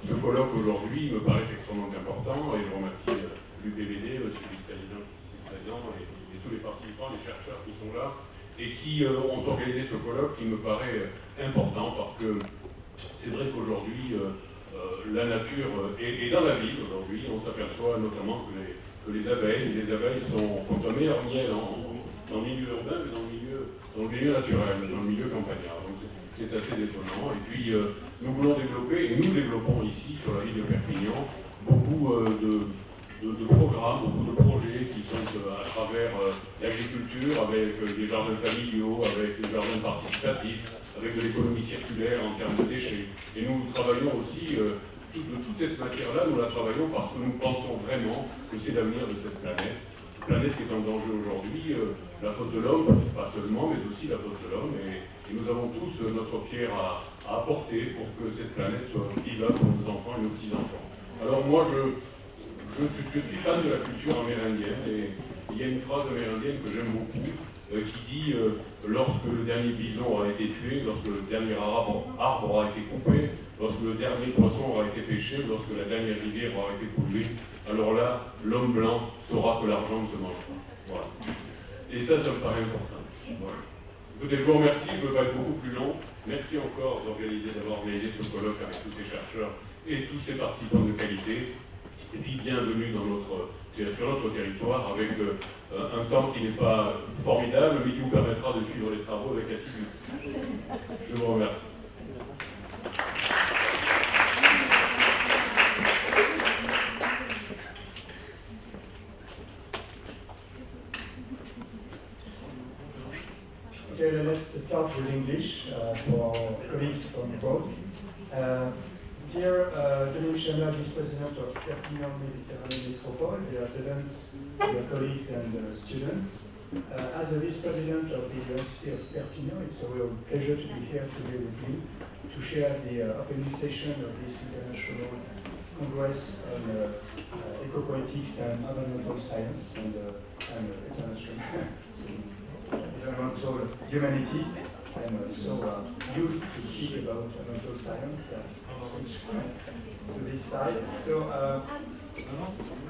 ce colloque aujourd'hui me paraît extrêmement important et je remercie l'UPVD, le vice-président et tous les participants, les chercheurs qui sont là et qui ont organisé ce colloque qui me paraît important parce que c'est vrai qu'aujourd'hui, la nature est dans la ville. Aujourd'hui, on s'aperçoit notamment que les abeilles font un meilleur miel dans le milieu urbain que dans le milieu naturel, dans le milieu campagnard. Donc c'est assez étonnant. Et puis nous voulons développer, et nous développons ici sur la ville de Perpignan, beaucoup de programmes, beaucoup de projets qui sont à travers l'agriculture, avec des jardins familiaux, avec des jardins participatifs, avec de l'économie circulaire en termes de déchets. Et nous travaillons aussi, toute cette matière-là, nous la travaillons parce que nous pensons vraiment que c'est l'avenir de cette planète. Une planète qui est en danger aujourd'hui, la faute de l'homme, pas seulement, mais aussi la faute de l'homme. Et nous avons tous notre pierre à apporter pour que cette planète soit vivable pour nos enfants et nos petits-enfants. Alors moi, je suis fan de la culture amérindienne et il y a une phrase amérindienne que j'aime beaucoup qui dit lorsque le dernier bison aura été tué, lorsque le dernier arbre aura été coupé, lorsque le dernier poisson aura été pêché, lorsque la dernière rivière aura été polluée, alors là, l'homme blanc saura que l'argent ne se mange pas. Voilà. Et ça me paraît important. Voilà. Écoutez, je vous remercie, je ne veux pas être beaucoup plus long. Merci encore d'avoir organisé ce colloque avec tous ces chercheurs et tous ces participants de qualité. Et puis bienvenue sur notre territoire avec un temps qui n'est pas formidable, mais qui vous permettra de suivre les travaux avec assiduité. Je vous remercie. Okay, let's start with English for our colleagues from abroad. Dear Dominique Chamla, Vice-President of Perpignan Méditerranée Métropole, dear attendants, dear colleagues and students, as a Vice-President of the University of Perpignan, it's a real pleasure to be here today with you to share the opening session of this International Congress on Ecopoetics and Environmental Science and Environmental Humanities. I'm so used to speak about environmental science that I switch to this side. So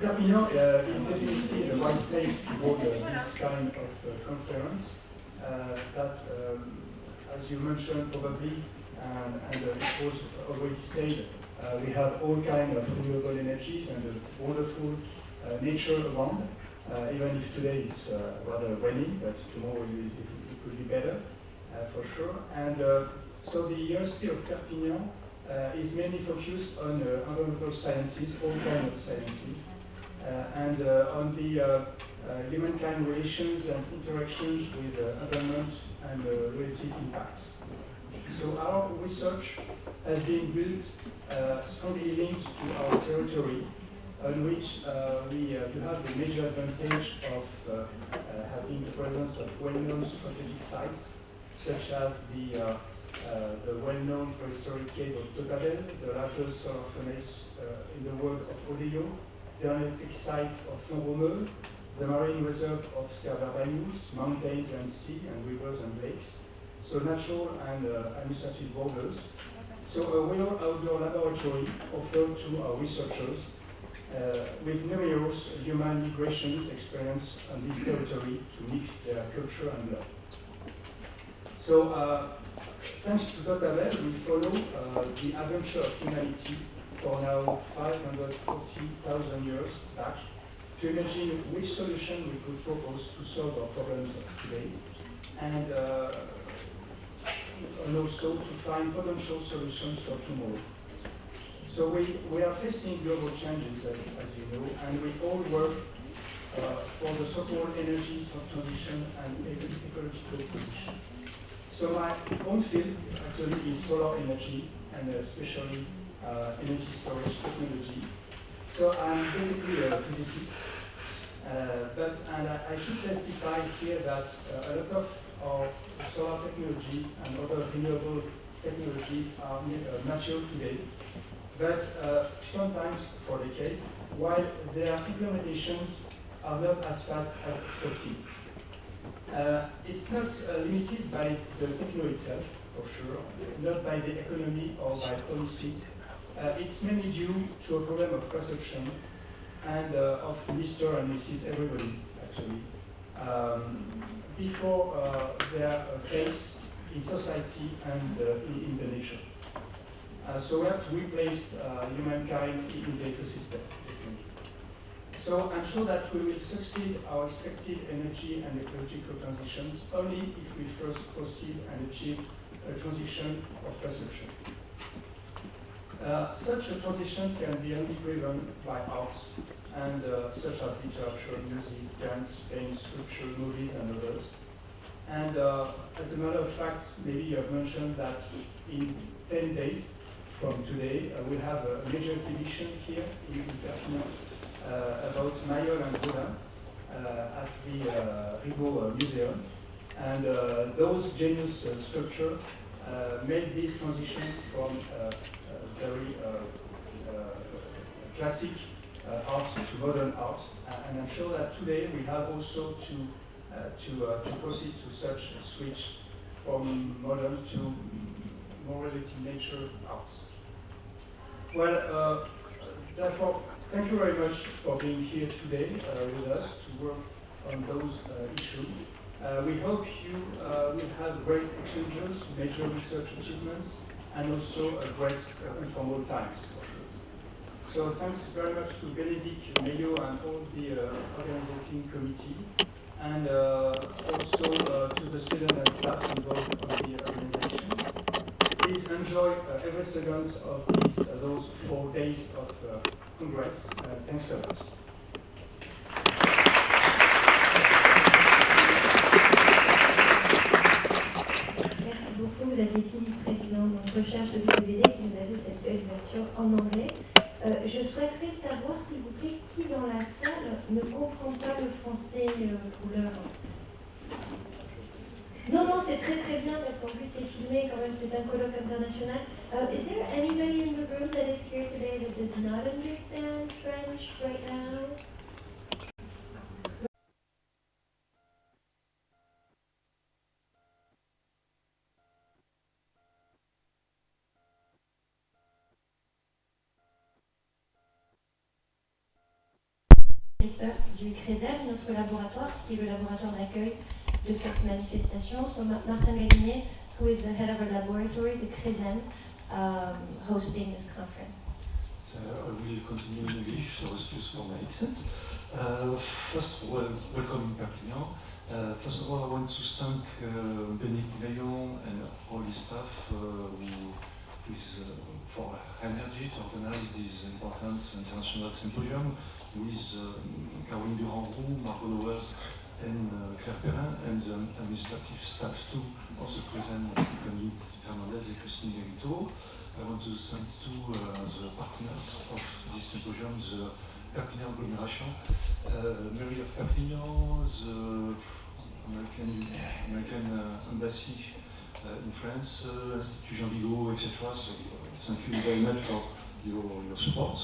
Perpignan is definitely the right place to hold this kind of conference. That, as you mentioned probably, and it was already said, we have all kinds of renewable energies and a wonderful nature around. Even if today it's rather rainy, but tomorrow it will be better. For sure, and so the University of Perpignan is mainly focused on environmental sciences, all kinds of sciences, and on the humankind relations and interactions with environment and related impacts. So our research has been built strongly linked to our territory, on which we do have the major advantage of having the presence of well-known strategic sites, such as the well-known prehistoric cave of Totabel, the largest solar furnace in the world of Odeo, the Olympic site of Font-Romeu, the marine reserve of Cervera-Banyuls, mountains and sea and rivers and lakes, so natural and administrative borders. So a real outdoor laboratory offered to our researchers with numerous human migrations experienced on this territory to mix their culture and blood. So, thanks to Totabel, we follow the adventure of humanity for now 540,000 years back to imagine which solution we could propose to solve our problems of today, and also to find potential solutions for tomorrow. So we are facing global changes, as you know, and we all work for the so-called energy transition and ecological transition. So my own field actually is solar energy and especially energy storage technology. So I'm basically a physicist, and I should testify here that a lot of our solar technologies and other renewable technologies are mature today, but sometimes for decades, while their implementations are not as fast as expected. It's not limited by the technology itself, for sure, not by the economy or by policy, It's mainly due to a problem of perception and of Mr. and Mrs. Everybody, actually, before their place in society and in the nature. So we have to replace humankind in the ecosystem. So I'm sure that we will succeed our expected energy and ecological transitions only if we first proceed and achieve a transition of perception. Such a transition can be only driven by arts, and such as literature, music, dance, film, sculpture, movies, and others. And as a matter of fact, maybe you have mentioned that in 10 days from today, we'll have a major exhibition here in Perpignan about Mayol and Rodin at the Ribot Museum. And those genius sculptures made this transition from very classic art to modern art. And I'm sure that today we have also to proceed to such a switch from modern to more related nature arts. Well, therefore, thank you very much for being here today with us to work on those issues. We hope you will have great exchanges, major research achievements, and also a great informal times. So thanks very much to Bénédicte, Mayo, and all the organizing committee, and also to the students and staff involved on the organization. Please enjoy every second of those 4 days of Congress. Thanks a lot. Merci beaucoup. Vous avez été vice-président de recherche de l'UPVD qui nous a fait cette belle ouverture en anglais. Je souhaiterais savoir, s'il vous plaît, qui dans la salle ne comprend pas le français pour l'heure. Non, non, c'est très très bien parce qu'en plus c'est filmé quand même, c'est un colloque international. Is there anybody in the room that is here today that does not understand French right now? Du CRESEM, notre laboratoire, qui est le laboratoire d'accueil de cette manifestation. So Martin Gagnier, who is the head of our laboratory, the CRESEM, hosting this conference. So I will continue in English, so excuse for my accent. First of all, welcome Perpignan. First of all, I want to thank Bénédicte Maillon and all his staff for energy to organize this important international symposium with Caroline Durand-Roux, Margot Lowers, and Claire Perrin, and the administrative staff too, also present Stephanie Fernandez and Christine Garito. I want to thank too the partners of this symposium, the Perpignan agglomeration, Mairie of Perpignan, the American Embassy in France, Institut Jean Vigo, etc. So thank you very much for your support.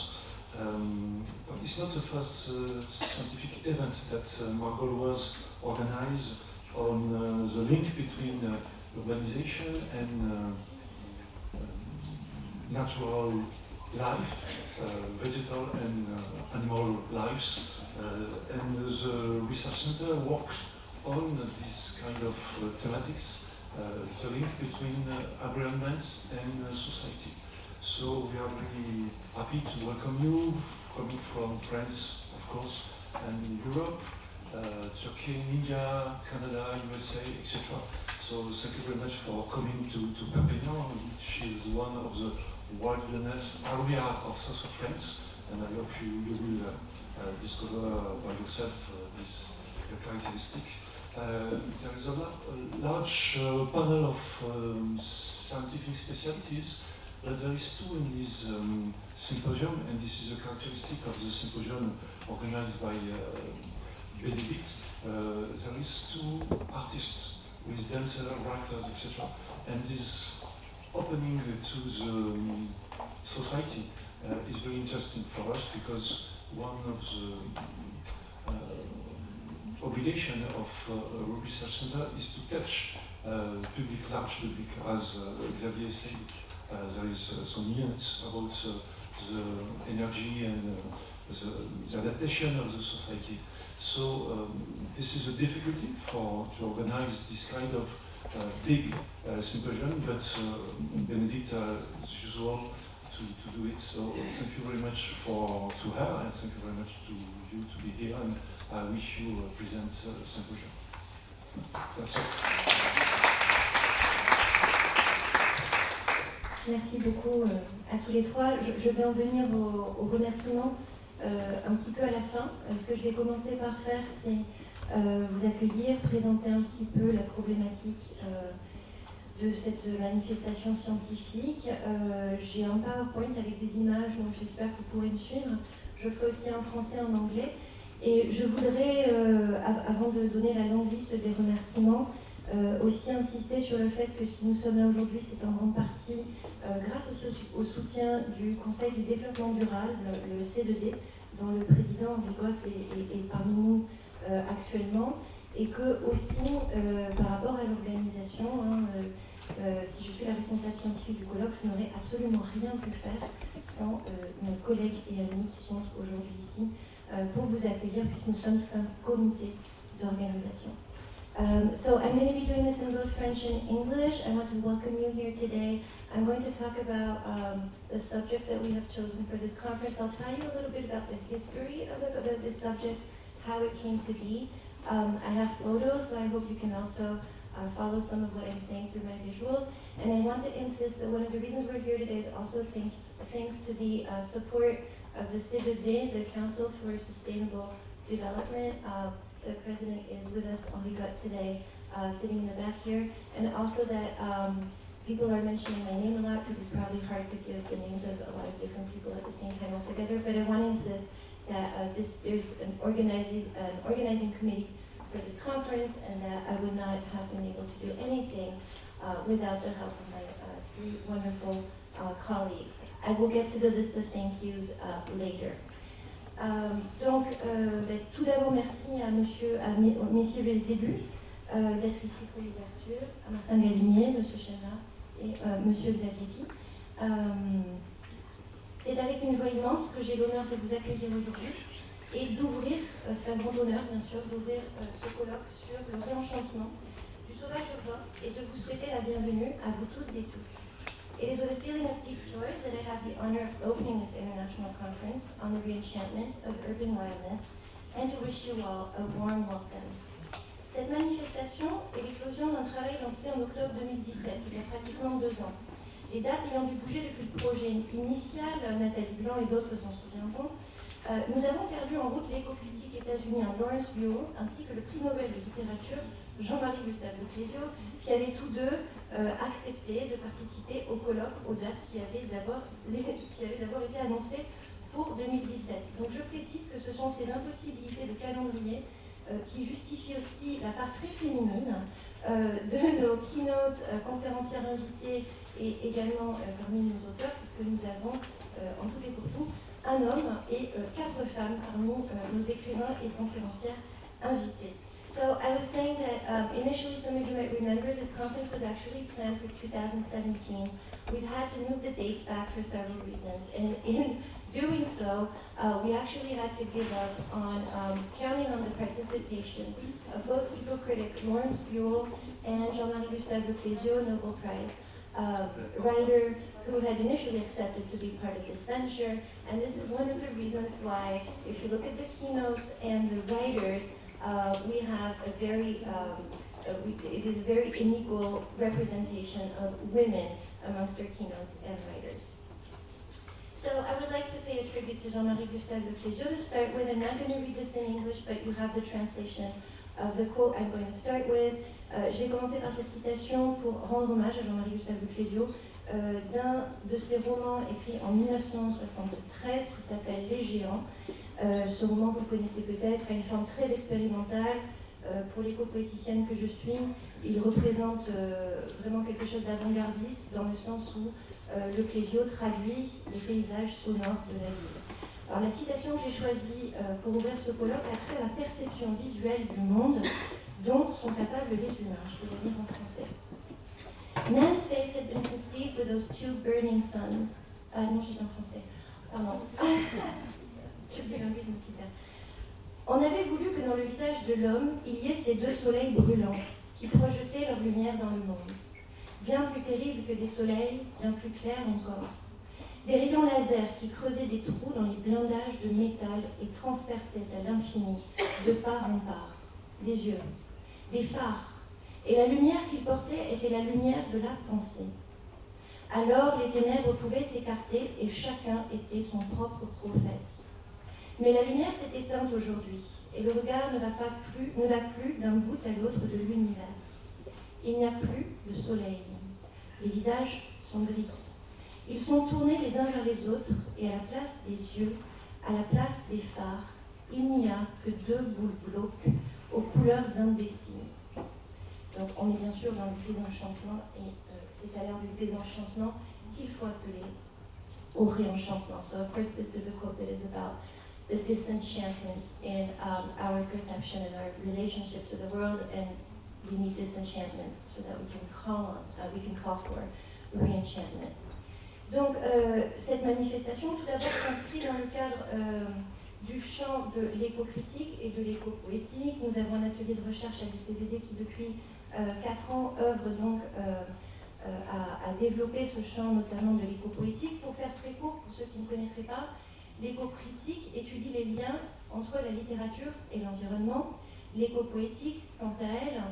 It's not the first scientific event that Margot was organized on the link between urbanization and natural life, vegetal and animal lives. And the research center works on this kind of thematics, the link between environments and society. So we are really happy to welcome you, coming from France, of course, and Europe, Turkey, India, Canada, USA, etc. So thank you very much for coming to Perpignan, which is one of the wilderness area of south of France, and I hope you will discover by yourself this characteristic. There is a large panel of scientific specialties. But there is two in this symposium, and this is a characteristic of the symposium organized by Bénédicte. There is two artists with dancers, writers, etc. And this opening to the society is very interesting for us because one of the obligation of a research center is to touch large public, as Xavier said. there is some nuance about the energy and the adaptation of the society. So this is a difficulty to organize this kind of big symposium, but Benedict, as usual, to do it. So thank you very much to her, and thank you very much to you to be here, and I wish you a pleasant symposium. That's it. Merci beaucoup à tous les trois. Je vais en venir aux remerciements un petit peu à la fin. Ce que je vais commencer par faire, c'est vous accueillir, présenter un petit peu la problématique de cette manifestation scientifique. J'ai un PowerPoint avec des images, donc j'espère que vous pourrez me suivre. Je ferai aussi en français et en anglais. Et je voudrais, avant de donner la longue liste des remerciements, aussi insister sur le fait que si nous sommes là aujourd'hui, c'est en grande partie grâce aussi au soutien du Conseil du développement durable, le C2D, dont le président Henri Gott est parmi nous actuellement, et que aussi par rapport à l'organisation, si je suis la responsable scientifique du colloque, je n'aurais absolument rien pu faire sans nos collègues et amis qui sont aujourd'hui ici pour vous accueillir, puisque nous sommes tout un comité d'organisation. So I'm going to be doing this in both French and English. I want to welcome you here today. I'm going to talk about the subject that we have chosen for this conference. I'll tell you a little bit about the history of this subject, how it came to be. I have photos, so I hope you can also follow some of what I'm saying through my visuals. And I want to insist that one of the reasons we're here today is also thanks to the support of the C2D, the Council for Sustainable Development. The president is with us, Henri Gott, today, sitting in the back here. And also that people are mentioning my name a lot because it's probably hard to give the names of a lot of different people at the same time altogether. But I want to insist that there's an organizing committee for this conference, and that I would not have been able to do anything without the help of my three wonderful colleagues. I will get to the list of thank yous later. Tout d'abord, merci à messieurs les élus d'être ici pour l'ouverture, à Martin Galinier, monsieur Chana et monsieur Xavier Pi. C'est avec une joie immense que j'ai l'honneur de vous accueillir aujourd'hui et d'ouvrir, c'est un grand honneur bien sûr, d'ouvrir ce colloque sur le réenchantement du sauvage urbain et de vous souhaiter la bienvenue à vous tous et toutes. It is with a feeling of deep joy that I have the honor of opening this international conference on the reenchantment of urban wildness and to wish you all a warm welcome. Cette manifestation est l'éclosion d'un travail lancé en octobre 2017, il y a pratiquement 2 ans. Les dates ayant dû bouger depuis le projet initial, Nathalie Blanc et d'autres s'en souviendront, nous avons perdu en route l'éco-critique états-unien Lawrence Buell ainsi que le prix Nobel de littérature Jean-Marie Gustave de Clésio, qui avaient tous deux accepté de participer au colloque aux dates qui avaient d'abord été annoncées pour 2017. Donc je précise que ce sont ces impossibilités de calendrier qui justifient aussi la part très féminine de nos keynotes, conférencières invitées et également parmi nos auteurs, puisque nous avons en tout et pour tout un homme et 4 femmes parmi nos écrivains et conférencières invités. So I was saying that initially, some of you might remember, this conference was actually planned for 2017. We've had to move the dates back for several reasons, and in doing so, we actually had to give up on counting on the participation of both eco-critic Lawrence Buell and Jean-Marie Gustave de Clésio, Nobel Prize writer who had initially accepted to be part of this venture. And this is one of the reasons why, if you look at the keynotes and the writers, we have a very, it is a very unequal representation of women amongst our keynotes and writers. So I would like to pay a tribute to Jean-Marie Gustave de Clésio to start with. I'm not going to read this in English, but you have the translation of the quote I'm going to start with. Je vais commencer par cette citation pour rendre hommage à Jean-Marie Gustave de Clésio d'un de ses romans écrits en 1973 qui s'appelle Les Géants. Ce roman, vous le connaissez peut-être, a une forme très expérimentale. Pour l'éco-poéticienne que je suis, il représente vraiment quelque chose d'avant-gardiste dans le sens où le Clésio traduit les paysages sonores de la ville. Alors la citation que j'ai choisie pour ouvrir ce colloque a trait à la perception visuelle du monde dont sont capables les humains. Je vais la lire en français. Man's face had been conceived with those two burning suns. Non, j'étais en français. Pardon. Je suis linguiste, mais super. On avait voulu que dans le visage de l'homme, il y ait ces deux soleils brûlants qui projetaient leur lumière dans le monde. Bien plus terribles que des soleils, bien plus clairs encore. Des rayons laser qui creusaient des trous dans les blindages de métal et transperçaient à l'infini, de part en part. Des yeux, des phares. Et la lumière qu'ils portaient était la lumière de la pensée. Alors les ténèbres pouvaient s'écarter et chacun était son propre prophète. Mais la lumière s'est éteinte aujourd'hui et le regard ne va plus d'un bout à l'autre de l'univers. Il n'y a plus de soleil. Les visages sont gris. Ils sont tournés les uns vers les autres et à la place des yeux, à la place des phares, il n'y a que deux boules glauques aux couleurs indécises. Donc on est bien sûr dans le désenchantement et c'est à l'heure du désenchantement qu'il faut appeler au réenchantement. So of course this is a quote that is about the disenchantment in our perception and our relationship to the world, and we need disenchantment so that we can call for re-enchantment. Donc cette manifestation tout d'abord s'inscrit dans le cadre du champ de l'éco-critique et de l'éco-poétique. Nous avons un atelier de recherche à l'IPVD qui depuis 4 ans œuvre donc à développer ce champ notamment de l'éco-poétique. Pour faire très court, pour ceux qui ne connaîtraient pas, l'éco-critique étudie les liens entre la littérature et l'environnement. L'éco-poétique, quant à elle,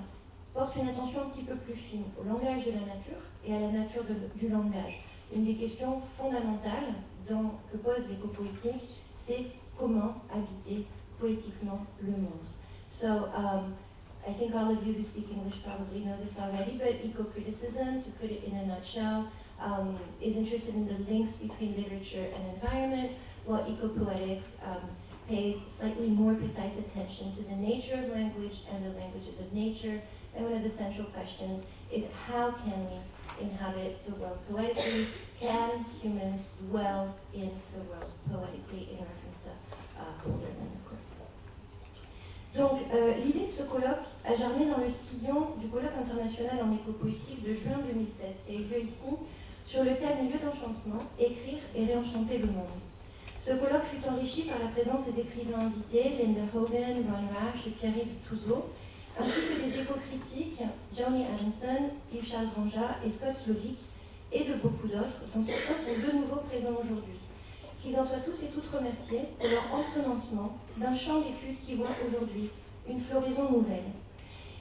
porte une attention un petit peu plus fine au langage de la nature et à la nature du langage. Une des questions fondamentales que pose l'éco-poétique, c'est comment habiter poétiquement le monde. So, I think all of you who speak English probably know this already, but eco-criticism, to put it in a nutshell, is interested in the links between literature and environment, while eco-poetics pays slightly more precise attention to the nature of language and the languages of nature. And one of the central questions is how can we inhabit the world poetically? Can humans dwell in the world poetically, in reference to Holderman, of course. Donc, l'idée de ce colloque a germé dans le sillon du colloque international en éco-poétique de juin 2016, qui a eu lieu ici, sur le thème Lieu d'enchantement, écrire et réenchanter le monde. Ce colloque fut enrichi par la présence des écrivains invités, Linda Hogan, Ron Rash et Pierre-Yves Touzeau, ainsi que des éco-critiques, Johnny Adamson, Yves-Charles Granja et Scott Slovic, et de beaucoup d'autres, dont certains sont de nouveau présents aujourd'hui. Qu'ils en soient tous et toutes remerciés pour leur ensemencement d'un champ d'études qui voit aujourd'hui une floraison nouvelle.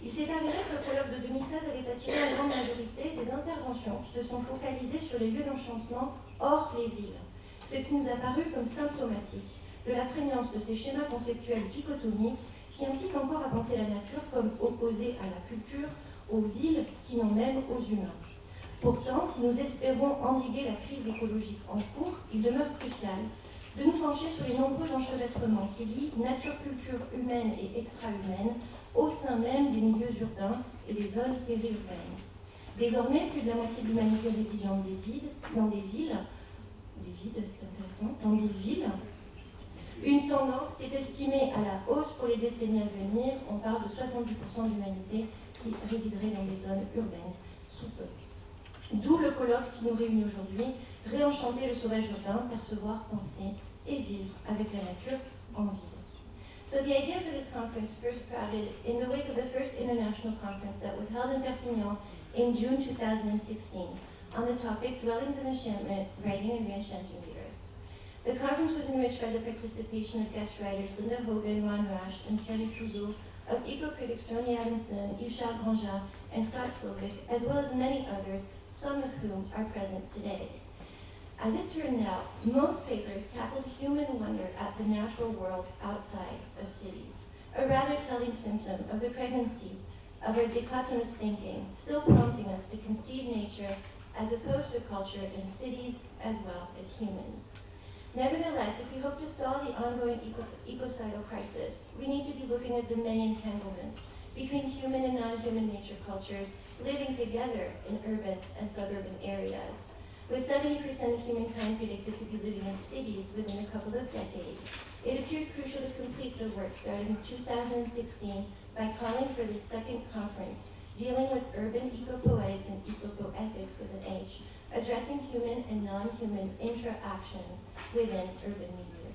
Il s'est avéré que le colloque de 2016 avait attiré en grande majorité des interventions qui se sont focalisées sur les lieux d'enchantement hors les villes, ce qui nous a paru comme symptomatique de la prégnance de ces schémas conceptuels dichotomiques qui incitent encore à penser la nature comme opposée à la culture, aux villes, sinon même aux humains. Pourtant, si nous espérons endiguer la crise écologique en cours, il demeure crucial de nous pencher sur les nombreux enchevêtrements qui lient nature-culture humaine et extra-humaine au sein même des milieux urbains et des zones périurbaines. Désormais, plus de la moitié de l'humanité réside dans des villes, une tendance qui est estimée à la hausse pour les décennies à venir. On parle de 70% de l'humanité qui résiderait dans des zones urbaines sous peu. D'où le colloque qui nous réunit aujourd'hui, réenchanter le sauvage urbain, percevoir, penser et vivre avec la nature en ville. So the idea for this conference first sprouted in the wake of the first international conference that was held in Perpignan in June 2016 on the topic Dwellings of Enchantment, Writing and Reenchanting the Earth. The conference was enriched by the participation of guest writers Linda Hogan, Ron Rash, and Kelly Touzeau, of eco-critics Johnny Adamson, Yves-Charles Granja, and Scott Slovic, as well as many others, some of whom are present today. As it turned out, most papers tackled human wonder at the natural world outside of cities, a rather telling symptom of the pregnancy of our dichotomous thinking, still prompting us to conceive nature as opposed to culture in cities as well as humans. Nevertheless, if we hope to stall the ongoing ecocidal crisis, we need to be looking at the many entanglements between human and non-human nature cultures living together in urban and suburban areas. With 70% of humankind predicted to be living in cities within a couple of decades, it appeared crucial to complete the work started in 2016 by calling for the second conference, dealing with urban eco-poetics and eco-poetics with an H, addressing human and non-human interactions within urban milieux.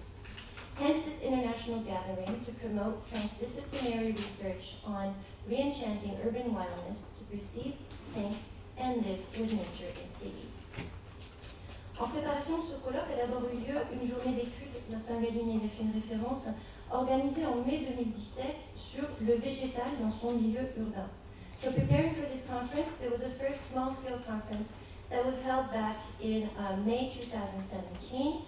Hence this international gathering to promote transdisciplinary research on re-enchanting urban wildness to perceive, think, and live with nature in cities. En préparation de ce colloque a d'abord eu lieu une journée d'études, Martin Gallini y a fait une référence, organisée en mai 2017 sur le végétal dans son milieu urbain. So preparing for this conference, there was a first small-scale conference that was held back in May 2017,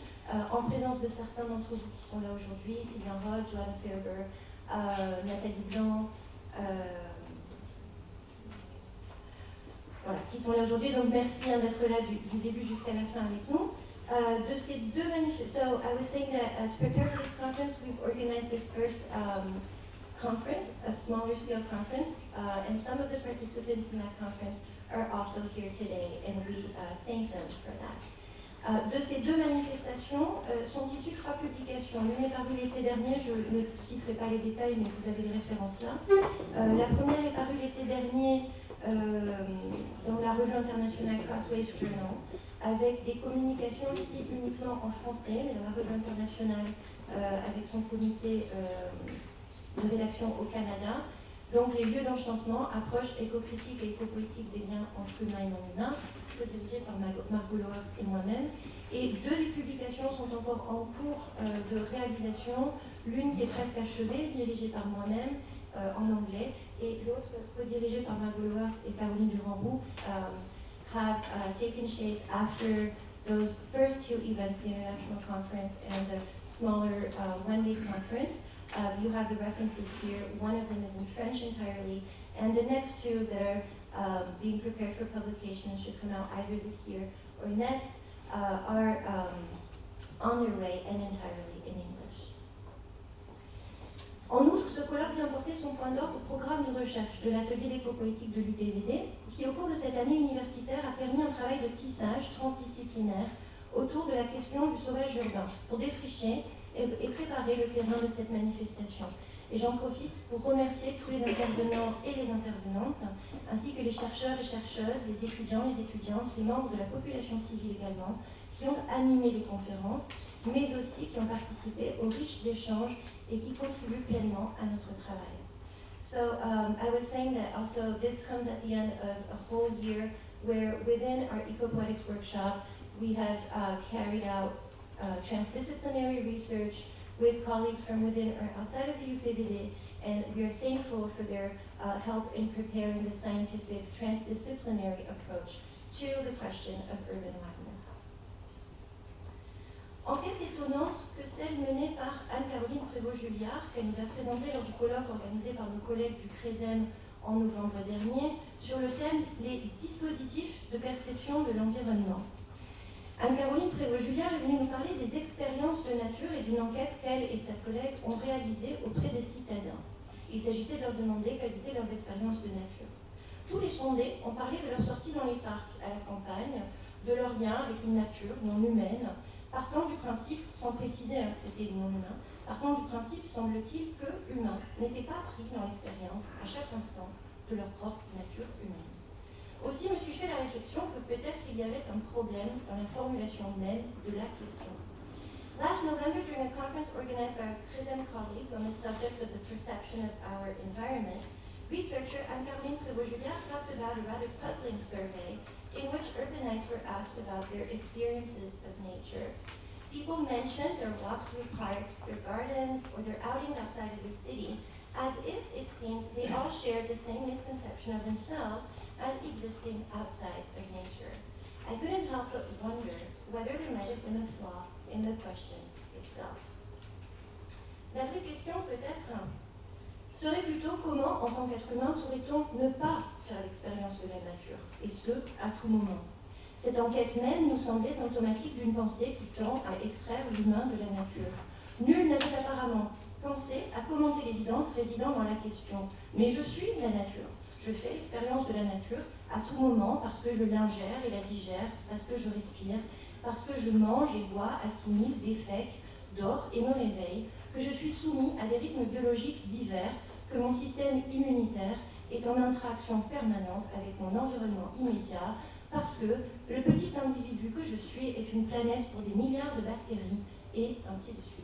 en présence de certains d'entre vous qui sont là aujourd'hui, Sylvain Roth, Joanne Ferber, Nathalie Blanc, voilà, qui sont là aujourd'hui. Donc merci d'être là du début jusqu'à la fin avec nous. De ces deux manifestations, so I was saying that to prepare for this conference, we've organized this first conference, a smaller scale conference, and some of the participants in that conference are also here today, and we thank them for that. De ces deux manifestations sont issues 3 publications. L'une est parue l'été dernier, je ne citerai pas les détails, mais vous avez les références là. La première est parue l'été dernier dans la revue internationale Crossways Journal, avec des communications ici uniquement en français, mais dans la revue internationale avec son comité de rédaction au Canada. Donc les lieux d'enchantement, approche éco-critique et éco-poétique des liens entre humain et non-humain, dirigé par Margot Lowers et moi-même. Et 2 des publications sont encore en cours de réalisation, l'une qui est presque achevée, dirigée par moi-même en anglais, et l'autre co-dirigée par Margot Lowers et Caroline Durand-Roux, have taken shape after those first 2 events, the International Conference and the smaller one-day conference. You have the references here. One of them is in French entirely, and the next 2 that are being prepared for publication should come out either this year or next are on their way and entirely in English. En outre, ce colloque vient porter son point d'ordre au programme de recherche de l'atelier d'éco-poétique de l'UPVD, qui au cours de cette année universitaire a permis un travail de tissage transdisciplinaire autour de la question du sauvage urbain, pour défricher et préparer le terrain de cette manifestation. Et j'en profite pour remercier tous les intervenants et les intervenantes, ainsi que les chercheurs et chercheuses, les étudiants, les étudiantes, les membres de la population civile également, qui ont animé les conférences, mais aussi qui ont participé aux riches échanges et qui contribuent pleinement à notre travail. So I was saying that also this comes at the end of a whole year where within our eco-poetics workshop we have carried out transdisciplinary research with colleagues from within or outside of the UPVD, and we are thankful for their help in preparing the scientific transdisciplinary approach to the question of urban wildness. Enquête étonnante que celle menée par Anne-Caroline Prévost-Julliard, qu'elle nous a présentée lors du colloque organisé par nos collègues du CRESEM en novembre dernier, sur le thème « Les dispositifs de perception de l'environnement ». Anne-Caroline Prévost-Julliard est venue nous parler des expériences de nature et d'une enquête qu'elle et sa collègue ont réalisée auprès des citadins. Il s'agissait de leur demander quelles étaient leurs expériences de nature. Tous les sondés ont parlé de leur sortie dans les parcs, à la campagne, de leur lien avec une nature non humaine, partant du principe, sans préciser que c'était non humain, partant du principe, semble-t-il, que humains n'étaient pas pris dans l'expérience à chaque instant de leur propre nature humaine. Aussi me suis-je fait la réflexion que peut-être il y avait un problème dans la formulation même de la question. Last November, during a conference organized by our CRESEM colleagues on the subject of the perception of our environment, researcher Anne-Caroline Prévost-Julliard talked about a rather puzzling survey in which urbanites were asked about their experiences of nature. People mentioned their walks through parks, their gardens, or their outings outside of the city, as if it seemed they all shared the same misconception of themselves as existing outside of nature. I couldn't help but wonder whether there might have been a flaw in the question itself. La vraie question peut-être serait plutôt comment, en tant qu'être humain, pourrait-on ne pas faire l'expérience de la nature, et ce, à tout moment. Cette enquête même nous semblait symptomatique d'une pensée qui tend à extraire l'humain de la nature. Nul n'avait apparemment pensé à commenter l'évidence résidant dans la question. Mais je suis la nature. Je fais l'expérience de la nature à tout moment parce que je l'ingère et la digère, parce que je respire, parce que je mange et bois, assimile, défèque, dors et me réveille, que je suis soumis à des rythmes biologiques divers, que mon système immunitaire est en interaction permanente avec mon environnement immédiat, parce que le petit individu que je suis est une planète pour des milliards de bactéries, et ainsi de suite.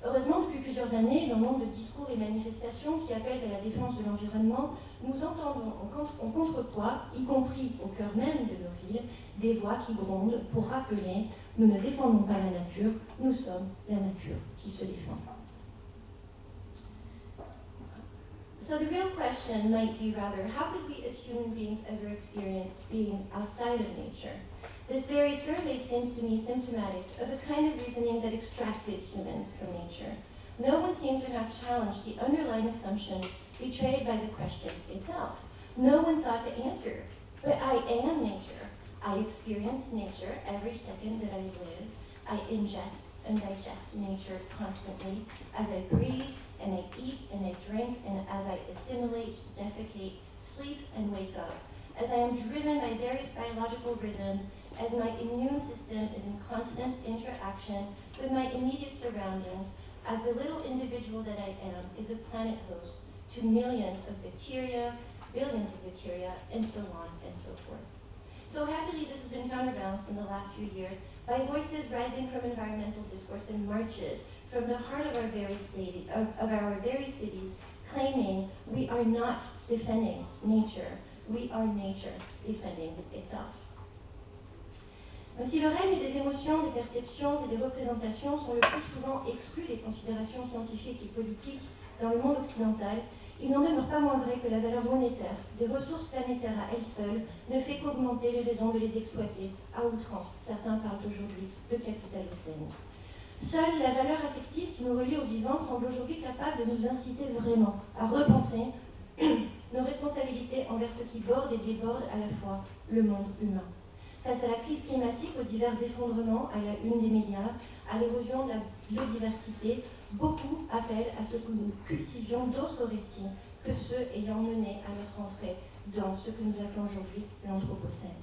Heureusement, depuis plusieurs années, dans le nombre de discours et manifestations qui appellent à la défense de l'environnement, nous entendons en contrepoids, y compris au cœur même de nos villes, des voix qui grondent pour rappeler « Nous ne défendons pas la nature, nous sommes la nature qui se défend ». So the real question might be rather, how could we as human beings ever experience being outside of nature? This very survey seems to me symptomatic of a kind of reasoning that extracted humans from nature. No one seemed to have challenged the underlying assumption betrayed by the question itself. No one thought to answer, but I am nature. I experience nature every second that I live. I ingest and digest nature constantly as I breathe, and I eat and I drink, and as I assimilate, defecate, sleep, and wake up, as I am driven by various biological rhythms, as my immune system is in constant interaction with my immediate surroundings, as the little individual that I am is a planet host to millions of bacteria, billions of bacteria, and so on and so forth. So happily, this has been counterbalanced in the last few years by voices rising from environmental discourse and marches from the heart of our very cities, claiming we are not defending nature, we are nature defending itself. Si le règne des émotions, des perceptions et des représentations sont le plus souvent exclus des considérations scientifiques et politiques dans le monde occidental, il n'en demeure pas moins vrai que la valeur monétaire des ressources planétaires à elles seules ne fait qu'augmenter les raisons de les exploiter à outrance. Certains parlent aujourd'hui de capitalocène. Seule la valeur affective qui nous relie au vivant semble aujourd'hui capable de nous inciter vraiment à repenser nos responsabilités envers ce qui borde et déborde à la fois le monde humain. Face à la crise climatique, aux divers effondrements à la une des médias, à l'érosion de la biodiversité, beaucoup appellent à ce que nous cultivions d'autres récits que ceux ayant mené à notre entrée dans ce que nous appelons aujourd'hui l'Anthropocène.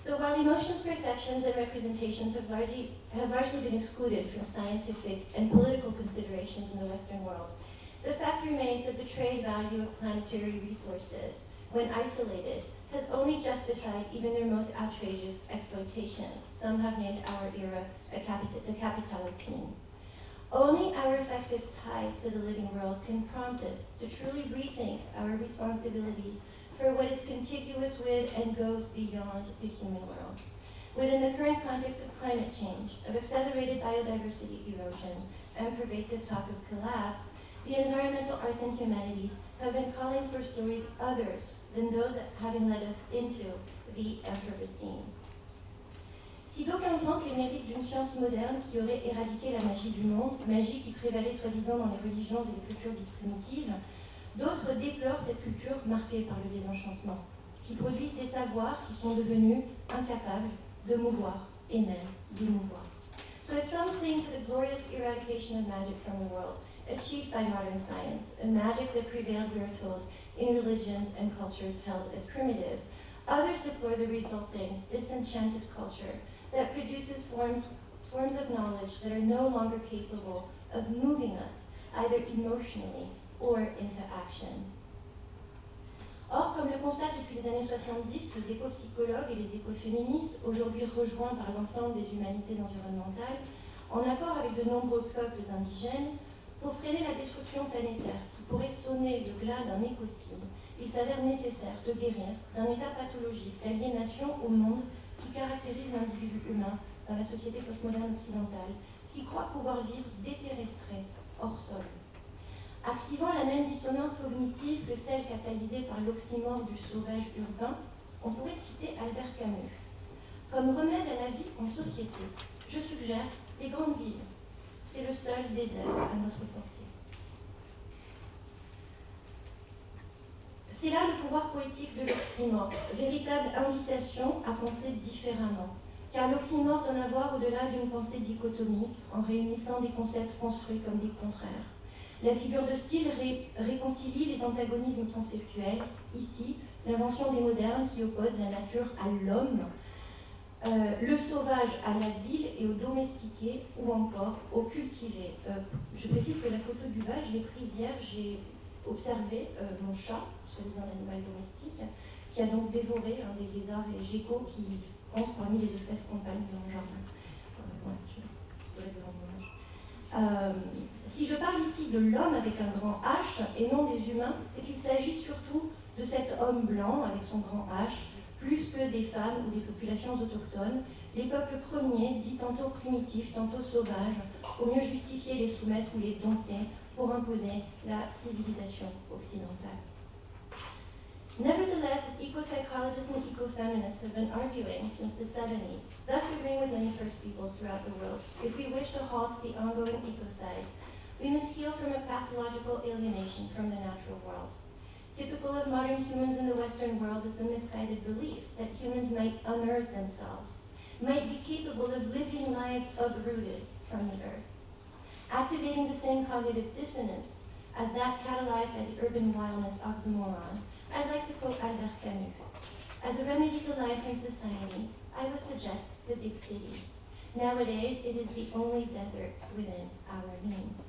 So while emotions, perceptions, and representations have largely been excluded from scientific and political considerations in the Western world, the fact remains that the trade value of planetary resources, when isolated, has only justified even their most outrageous exploitation. Some have named our era the Capitalocene. Only our effective ties to the living world can prompt us to truly rethink our responsibilities for what is contiguous with and goes beyond the human world. Within the current context of climate change, of accelerated biodiversity erosion, and pervasive talk of collapse, the environmental arts and humanities have been calling for stories others than those that having led us into the Anthropocene. Si d'aucuns vantent les mérites d'une science moderne qui aurait éradiqué la magie du monde, magie qui prévalait soi-disant dans les religions et les cultures dites primitives, d'autres déplorent cette culture marquée par le désenchantement, qui produisent des savoirs qui sont devenus incapables de mouvoir et même d'émouvoir. So if some cling to the glorious eradication of magic from the world, achieved by modern science, a magic that prevailed, we are told, in religions and cultures held as primitive, others deplore the resulting disenchanted culture that produces forms of knowledge that are no longer capable of moving us, either emotionally or into action. Or, comme le constatent depuis les années 70 les éco-psychologues et les écoféministes, aujourd'hui rejoints par l'ensemble des humanités environnementales, en accord avec de nombreux peuples indigènes, pour freiner la destruction planétaire qui pourrait sonner le glas d'un écocide, il s'avère nécessaire de guérir d'un état pathologique l'aliénation au monde qui caractérise l'individu humain dans la société postmoderne occidentale, qui croit pouvoir vivre déterrestré, hors sol. Activant la même dissonance cognitive que celle catalysée par l'oxymore du sauvage urbain, on pourrait citer Albert Camus. Comme remède à la vie en société, je suggère les grandes villes. C'est le seul désert à notre portée. C'est là le pouvoir poétique de l'oxymore, véritable invitation à penser différemment. Car l'oxymore donne à voir au-delà d'une pensée dichotomique, en réunissant des concepts construits comme des contraires. La figure de style réconcilie les antagonismes conceptuels, ici, l'invention des modernes qui oppose la nature à l'homme, le sauvage à la ville et au domestiqué, ou encore au cultivé. Je précise que la photo du bas, je l'ai prise hier, j'ai observé mon chat, soi-disant animal domestique, qui a donc dévoré un des lézards et geckos qui comptent parmi les espèces compagnes dans le jardin. Si je parle ici de l'homme avec un grand H et non des humains, c'est qu'il s'agit surtout de cet homme blanc avec son grand H, plus que des femmes ou des populations autochtones, les peuples premiers, dits tantôt primitifs, tantôt sauvages, au mieux justifier les soumettre ou les dompter pour imposer la civilisation occidentale. Nevertheless, as eco-psychologists and ecofeminists have been arguing since the 70s, thus agreeing with many First Peoples throughout the world, if we wish to halt the ongoing ecocide, we must heal from a pathological alienation from the natural world. Typical of modern humans in the Western world is the misguided belief that humans might unearth themselves, might be capable of living lives uprooted from the earth, activating the same cognitive dissonance as that catalyzed by the urban wildness oxymoron. I'd like to quote Albert Camus. As a remedy to life and society, I would suggest the big city. Nowadays, it is the only desert within our means.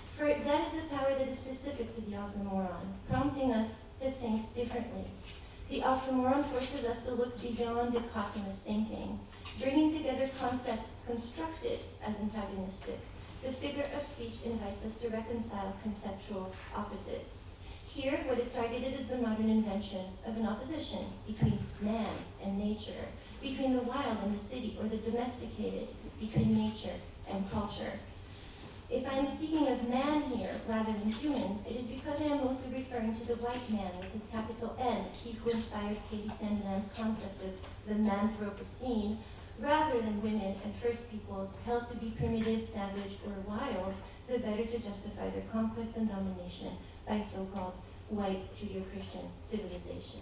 For that is the power that is specific to the oxymoron, prompting us to think differently. The oxymoron forces us to look beyond dichotomous thinking, bringing together concepts constructed as antagonistic. This figure of speech invites us to reconcile conceptual opposites. Here, what is targeted is the modern invention of an opposition between man and nature, between the wild and the city, or the domesticated, between nature and culture. If I am speaking of man here rather than humans, it is because I am mostly referring to the white man with his capital N, he who inspired Katie Sandman's concept of the Manthropocene, rather than women and First Peoples held to be primitive, savage, or wild, the better to justify their conquest and domination by so-called white Judeo-Christian civilization.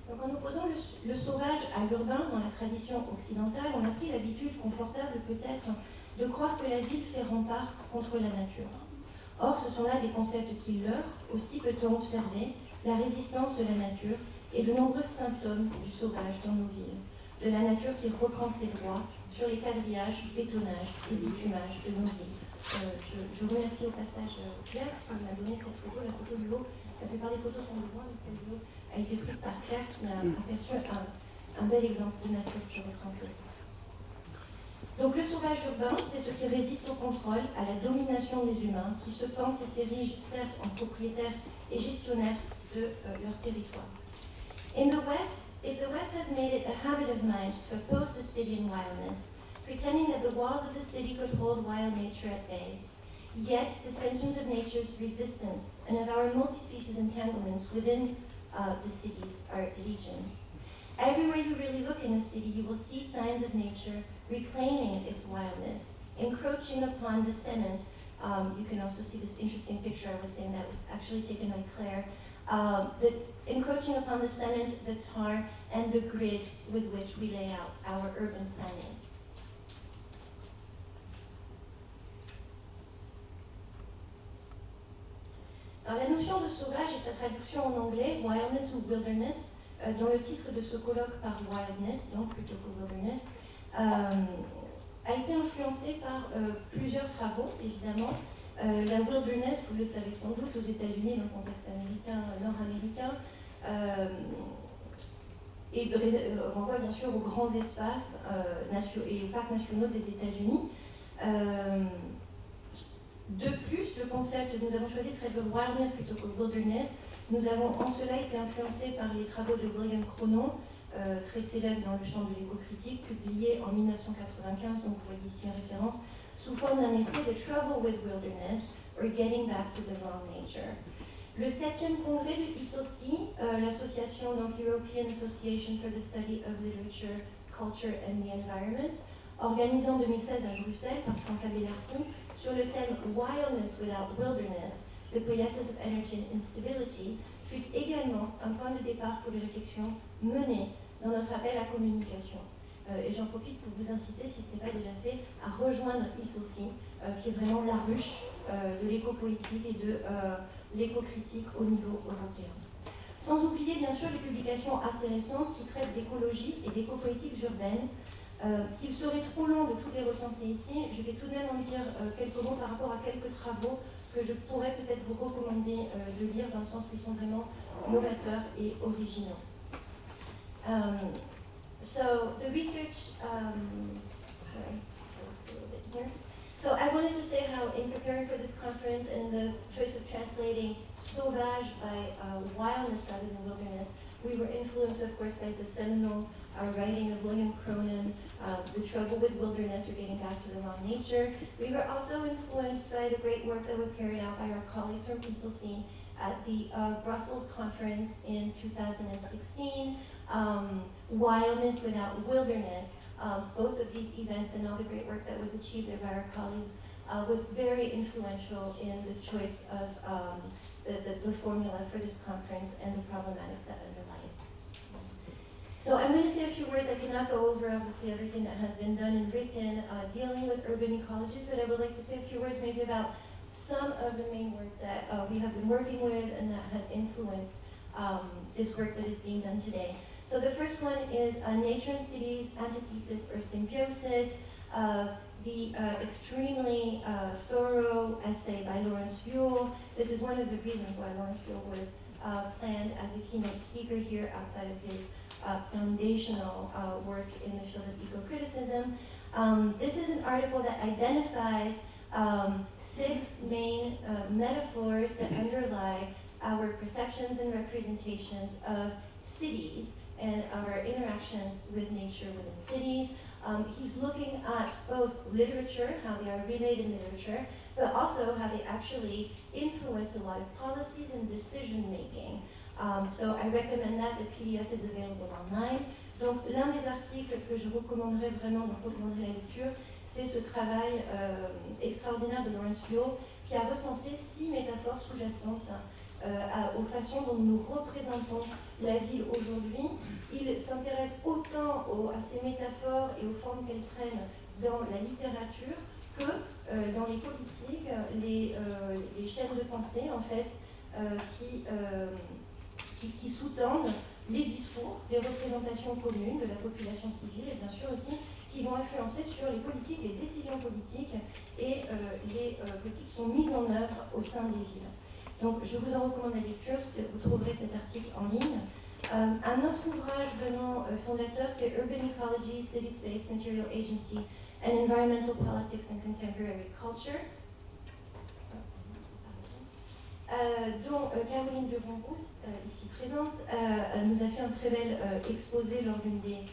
Donc en opposant le sauvage à l'urbain dans la tradition occidentale, on a pris l'habitude confortable peut-être de croire que la ville fait rempart contre la nature. Or, ce sont là des concepts qui leurrent. Aussi peut-on observer la résistance de la nature et de nombreux symptômes du sauvage dans nos villes, de la nature qui reprend ses droits sur les quadrillages, bétonnages et bitumages de nos villes. Je remercie au passage Claire qui m'a donné cette photo, la photo du haut. La plupart des photos sont de loin, mais celle du haut a été prise par Claire qui a aperçu un bel exemple de nature. Je reprends cette. Donc le sauvage urbain, c'est ce qui résiste au contrôle, à la domination des humains, qui se pensent et s'érigent certes en propriétaires et gestionnaires de leur territoire. In the West, if the West has made it a habit of mind to oppose the city in wildness, pretending that the walls of the city could hold wild nature at bay, yet the symptoms of nature's resistance and of our multi-species entanglements within the cities are legion. Everywhere you really look in a city, you will see signs of nature reclaiming its wildness, encroaching upon the cement. You can also see this interesting picture I was saying that was actually taken by Claire. Encroaching upon the cement, the tar, and the grid with which we lay out our urban planning. Alors, la notion de sauvage et sa traduction en anglais, wildness ou wilderness, dans le titre de ce colloque par wildness, donc plutôt que wilderness, a été influencée par plusieurs travaux, évidemment. La wilderness, vous le savez sans doute, aux États-Unis, dans le contexte américain, nord-américain, et renvoie bien sûr aux grands espaces et aux parcs nationaux des États-Unis. De plus, le concept, nous avons choisi de traiter wildness plutôt que wilderness. Nous avons en cela été influencés par les travaux de William Cronon, très célèbre dans le champ de l'éco-critique, publié en 1995, donc vous voyez ici une référence, sous forme d'un essai, The Trouble with Wilderness, or Getting Back to the Wrong Nature. Le 7e congrès de ISOCI, l'association donc European Association for the Study of Literature, Culture and the Environment, organisé en 2016 à Bruxelles par Franca Bellarci, sur le thème Wildness Without Wilderness, The Poiesis of Energy and Instability, fut également un point de départ pour les réflexions menées dans notre appel à communication. Et j'en profite pour vous inciter, si ce n'est pas déjà fait, à rejoindre ISOCI, qui est vraiment la ruche de l'éco-poétique et de l'éco-critique au niveau européen. Sans oublier bien sûr les publications assez récentes qui traitent d'écologie et d'éco-politiques urbaines. S'il serait trop long de toutes les recenser ici, je vais tout de même en dire quelques mots par rapport à quelques travaux que je pourrais peut-être vous recommander de lire dans le sens qu'ils sont vraiment novateurs et originaux. So the research, sorry, a little bit here. So I wanted to say how in preparing for this conference and the choice of translating sauvage by wildness rather than wilderness, we were influenced, of course, by the seminal writing of William Cronin, The Trouble with Wilderness, or Getting Back to the Raw Nature. We were also influenced by the great work that was carried out by our colleagues from Peacelcene at the Brussels conference in 2016, Wildness Without Wilderness. Both of these events and all the great work that was achieved there by our colleagues was very influential in the choice of the formula for this conference and the problematics that underlie it. So I'm going to say a few words. I cannot go over, obviously, everything that has been done and written dealing with urban ecologies, but I would like to say a few words maybe about some of the main work that we have been working with and that has influenced this work that is being done today. So the first one is Nature and Cities, Antithesis or Symbiosis, the extremely thorough essay by Lawrence Buell. This is one of the reasons why Lawrence Buell was planned as a keynote speaker here outside of his foundational work in the field of eco-criticism. This is an article that identifies 6 main metaphors that underlie our perceptions and representations of cities and our interactions with nature within cities. He's looking at both literature, how they are relayed in literature, but also how they actually influence a lot of policies and decision making. So I recommend that. The PDF is available online. Donc l'un des articles que je recommanderais vraiment, donc recommanderais la lecture, c'est ce travail extraordinaire de Lawrence Buell qui a recensé 6 métaphores sous-jacentes aux façons dont nous représentons la ville aujourd'hui. Il s'intéresse autant à ces métaphores et aux formes qu'elles prennent dans la littérature que dans les politiques, les chaînes de pensée en fait qui sous-tendent les discours, les représentations communes de la population civile et bien sûr aussi qui vont influencer sur les politiques, les décisions politiques et les politiques qui sont mises en œuvre au sein des villes. Donc je vous en recommande la lecture, vous trouverez cet article en ligne. Un autre ouvrage vraiment fondateur, c'est Urban Ecology, City Space, Material Agency and Environmental Politics and Contemporary Culture, dont Caroline de Bronrousse, ici présente, nous a fait un très bel exposé lors d'une des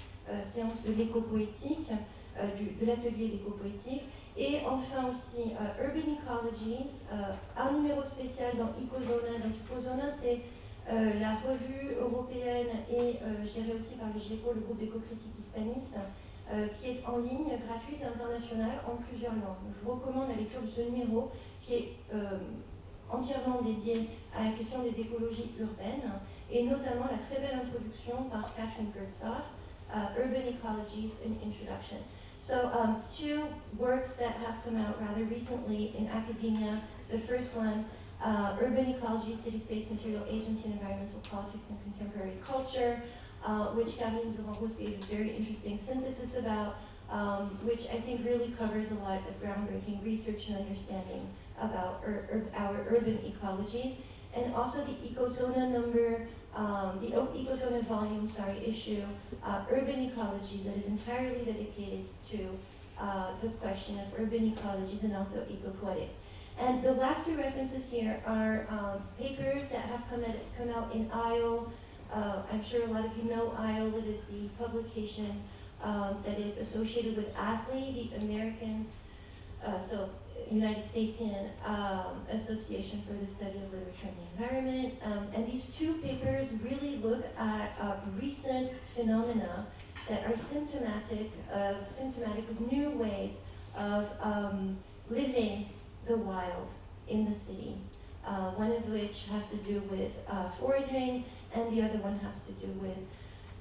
séances de l'éco-poétique, de l'atelier d'éco-poétique. Et enfin aussi Urban Ecologies, un numéro spécial dans Ecozona. Donc Ecozona, c'est la revue européenne et gérée aussi par le GECO, le groupe d'éco-critique hispaniste, qui est en ligne, gratuite, internationale, en plusieurs langues. Je vous recommande la lecture de ce numéro qui est entièrement dédié à la question des écologies urbaines et notamment la très belle introduction par Catherine Gertzoff, Urban Ecologies, an Introduction. So 2 works that have come out rather recently in academia. The first one, Urban Ecology, City Space, Material Agency, and Environmental Politics and Contemporary Culture, which Caroline de Bronrousse gave a very interesting synthesis about, which I think really covers a lot of groundbreaking research and understanding about our urban ecologies. And also the Ecozona Ecozona volume, issue, Urban Ecologies, that is entirely dedicated to the question of urban ecologies and also ecopoetics. And the last 2 references here are papers that have come out in ISLE. I'm sure a lot of you know ISLE. It is the publication that is associated with ASLE, the American, United Statesian Association for the Study of Literature and the Environment. And these 2 papers really look at recent phenomena that are symptomatic of new ways of living the wild in the city. One of which has to do with foraging, and the other one has to do with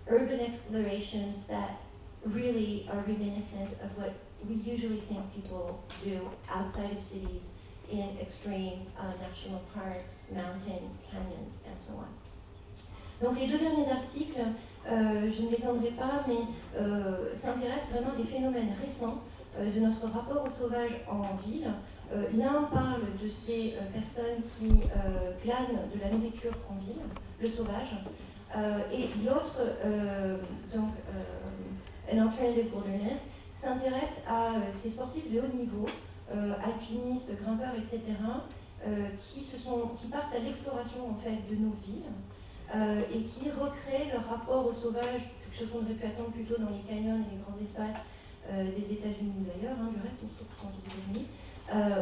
urban explorations that really are reminiscent of what we usually think people do outside of cities in extreme national parks, mountains, canyons, and so on. Donc les deux derniers articles, je ne m'étendrai pas, mais s'intéressent vraiment à des phénomènes récents de notre rapport au sauvage en ville. L'un parle de ces personnes qui glanent de la nourriture en ville, le sauvage, et l'autre, An Alternative Wilderness, s'intéresse à ces sportifs de haut niveau, alpinistes, grimpeurs, etc., qui partent à l'exploration en fait de nos villes et qui recréent leur rapport au sauvage, quelque chose qu'on aurait pu attendre plutôt dans les canyons et les grands espaces des États-Unis ou d'ailleurs, du reste, mais surtout qui sont aux États-Unis,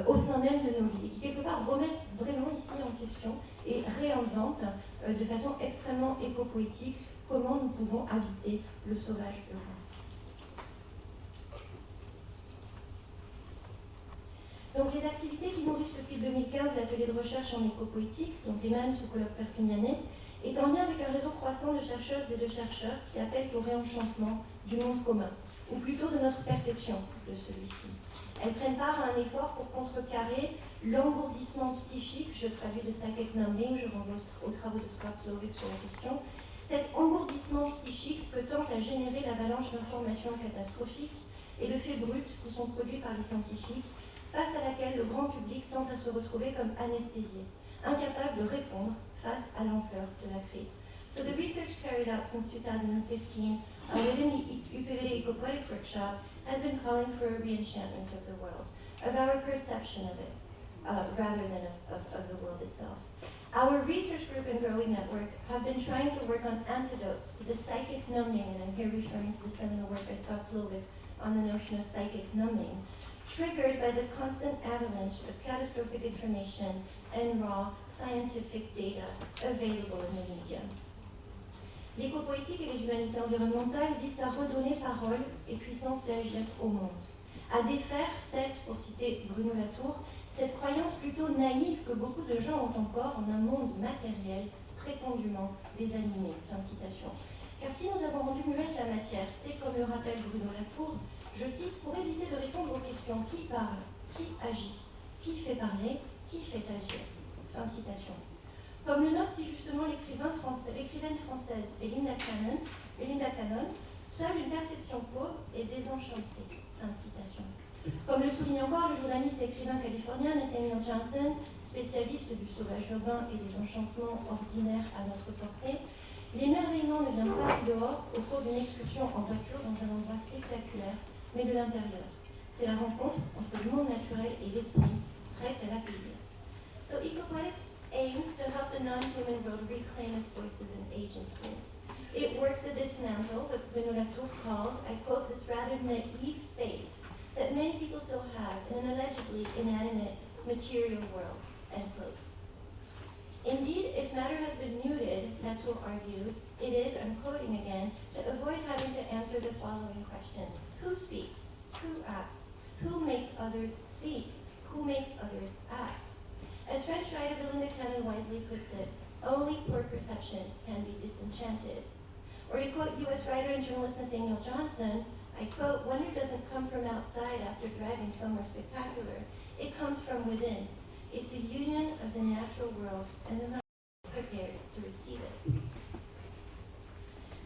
au sein même de nos villes, et qui quelque part remettent vraiment ici en question et réinventent de façon extrêmement éco-poétique comment nous pouvons habiter le sauvage urbain. Donc les activités qui nourrissent depuis 2015 l'atelier de recherche en éco-poétique, dont émane ce colloque perpignanais, est en lien avec un réseau croissant de chercheuses et de chercheurs qui appellent au réenchantement du monde commun, ou plutôt de notre perception de celui-ci. Elles prennent part à un effort pour contrecarrer l'engourdissement psychique, je traduis de psychic numbing, je renvoie aux travaux de Scott Slovic sur la question, cet engourdissement psychique que tente à générer l'avalanche d'informations catastrophiques et de faits bruts qui sont produits par les scientifiques, face à laquelle le grand public tente à se retrouver comme anesthésié, incapable de répondre face à l'ampleur de la crise. So the research carried out since 2015 within the UPVD Ecopoetics Workshop has been calling for a re-enchantment of the world, of our perception of it, rather than of the world itself. Our research group and Growing Network have been trying to work on antidotes to the psychic numbing, and I'm here referring to the seminal work by Scott Slovic on the notion of psychic numbing, triggered by the constant avalanche of catastrophic information and raw scientific data available in the media. L'éco-poétique et les humanités environnementales visent à redonner parole et puissance d'agir au monde, à défaire pour citer Bruno Latour, cette croyance plutôt naïve que beaucoup de gens ont encore en un monde matériel prétendument désanimé. Fin de citation. Car si nous avons rendu muette la matière, c'est comme le rappelle Bruno Latour, je cite, pour éviter de répondre aux questions qui parle, qui agit, qui fait parler, qui fait agir. Fin de citation. Comme le note si justement l'écrivaine française Belinda Cannon, seule une perception pauvre et désenchantée. Fin de citation. Comme le souligne encore le journaliste et écrivain californien Nathaniel Johnson, spécialiste du sauvage urbain et des enchantements ordinaires à notre portée, l'émerveillement ne vient pas du dehors au cours d'une excursion en voiture dans un endroit spectaculaire, mais de l'intérieur. C'est la rencontre entre le monde naturel et l'esprit, prêt à l'accueillir. So Ecopoetics aims to help the non-human world reclaim its voices and agency. It works to dismantle what Bruno Latour calls, I quote, this rather naive faith that many people still have in an allegedly inanimate material world, end quote. Indeed, if matter has been muted, Latour argues, it is, I'm quoting again, to avoid having to answer the following questions. Who speaks? Who acts? Who makes others speak? Who makes others act? As French writer Belinda Cannon wisely puts it, only poor perception can be disenchanted. Or to quote U.S. writer and journalist Nathaniel Johnson, I quote, wonder doesn't come from outside after driving somewhere spectacular. It comes from within. It's a union of the natural world and the mind prepared to receive it.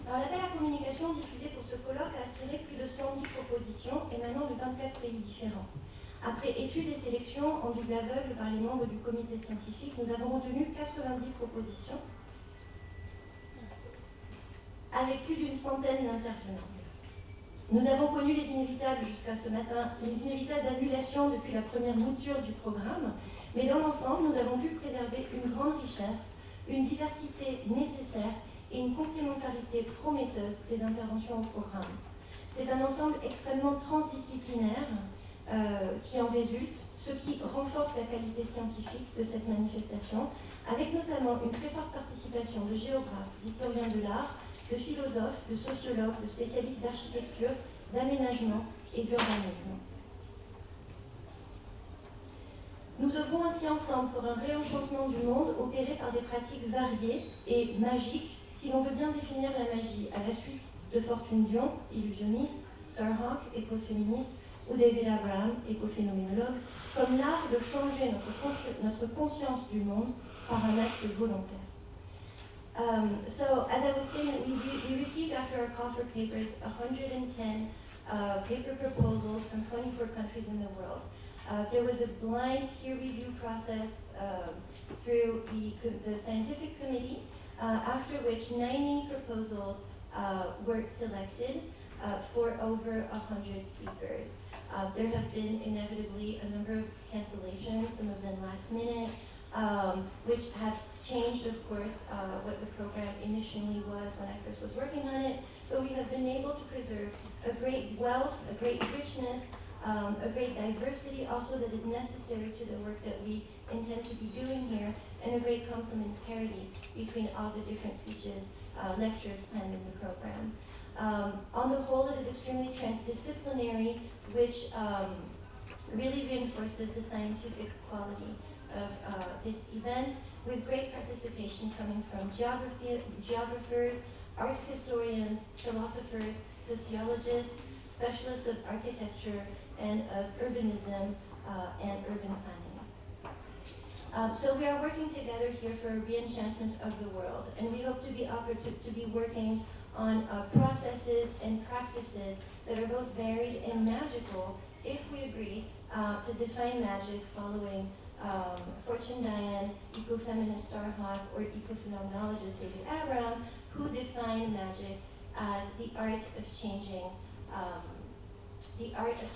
Alors, l'appel à communication diffusé pour ce colloque a attiré plus de 110 propositions émanant de 24 pays différents. Après études et sélections en double aveugle par les membres du comité scientifique, nous avons retenu 90 propositions avec plus d'une centaine d'intervenants. Nous avons connu les inévitables jusqu'à ce matin, les inévitables annulations depuis la première mouture du programme, mais dans l'ensemble, nous avons pu préserver une grande richesse, une diversité nécessaire et une complémentarité prometteuse des interventions au programme. C'est un ensemble extrêmement transdisciplinaire qui en résulte, ce qui renforce la qualité scientifique de cette manifestation, avec notamment une très forte participation de géographes, d'historiens de l'art, de philosophes, de sociologues, de spécialistes d'architecture, d'aménagement et d'urbanisme. Nous œuvrons ainsi ensemble pour un réenchantement du monde opéré par des pratiques variées et magiques, si l'on veut bien définir la magie, à la suite de Fortune Dion, illusionniste, Starhawk, écoféministe, ou David Abraham, écophénoménologue, comme l'art de changer notre conscience du monde par un acte volontaire. So as I was saying, we received after our call for papers 110 paper proposals from 24 countries in the world. There was a blind peer review process through the scientific committee, after which 90 proposals were selected for over 100 speakers. There have been inevitably a number of cancellations, some of them last minute, which have changed, of course, what the program initially was when I first was working on it, but we have been able to preserve a great wealth, a great richness, a great diversity also that is necessary to the work that we intend to be doing here, and a great complementarity between all the different speeches, lectures planned in the program. On the whole, it is extremely transdisciplinary, which really reinforces the scientific quality of this event, with great participation coming from geographers, art historians, philosophers, sociologists, specialists of architecture and of urbanism and urban planning. So we are working together here for a re-enchantment of the world, and we hope to be working on processes and practices that are both varied and magical, if we agree to define magic following Fortune Diane, ecofeminist Starhawk, or ecophenomenologist David Abram, who define magic as the art of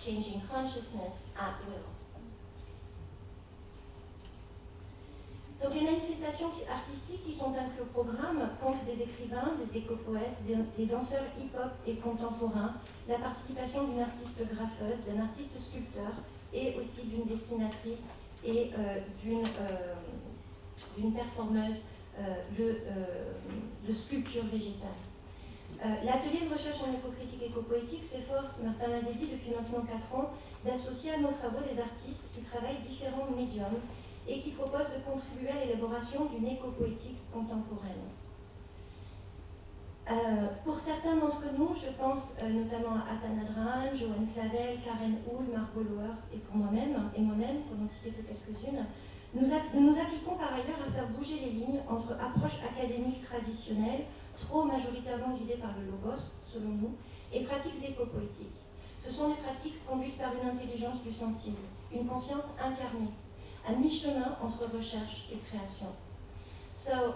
changing consciousness at will. Donc les manifestations artistiques qui sont incluses au programme comptent des écrivains, des éco-poètes, des danseurs hip-hop et contemporains, la participation d'une artiste graffeuse, d'un artiste sculpteur et aussi d'une dessinatrice et d'une performeuse de sculpture végétale. L'atelier de recherche en éco-critique et éco-poétique s'efforce, Martin l'avait dit depuis maintenant 4 ans, d'associer à nos travaux des artistes qui travaillent différents médiums et qui proposent de contribuer à l'élaboration d'une éco-poétique contemporaine. Pour certains d'entre nous, je pense notamment à Atana Drahan, Joanne Clavel, Karen Hull, Margot Lowers et moi-même, pour n'en citer que quelques-unes, nous appliquons par ailleurs à faire bouger les lignes entre approches académiques traditionnelles, trop majoritairement guidées par le logos, selon nous, et pratiques éco-poétiques. Ce sont des pratiques conduites par une intelligence du sensible, une conscience incarnée, à mi-chemin entre recherche et création. So,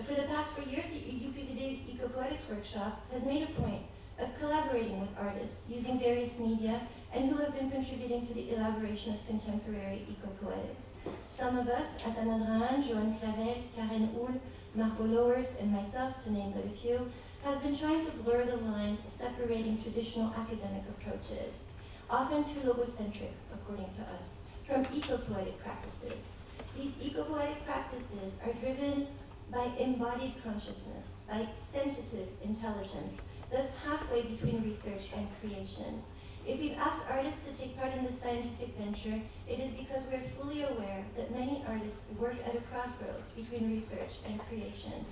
for the past 4 years, the UPVD Ecopoetics Workshop has made a point of collaborating with artists using various media and who have been contributing to the elaboration of contemporary ecopoetics. Some of us, Atana Drahan, Joanne Clavel, Karen Hull, Margot Lowers, and myself, to name but a few, have been trying to blur the lines separating traditional academic approaches, often too logocentric, according to us, from ecopoetic practices. These ecopoetic practices are driven by embodied consciousness, by sensitive intelligence, thus halfway between research and creation. If we've asked artists to take part in this scientific venture, it is because we're fully aware that many artists work at a crossroads between research and creation,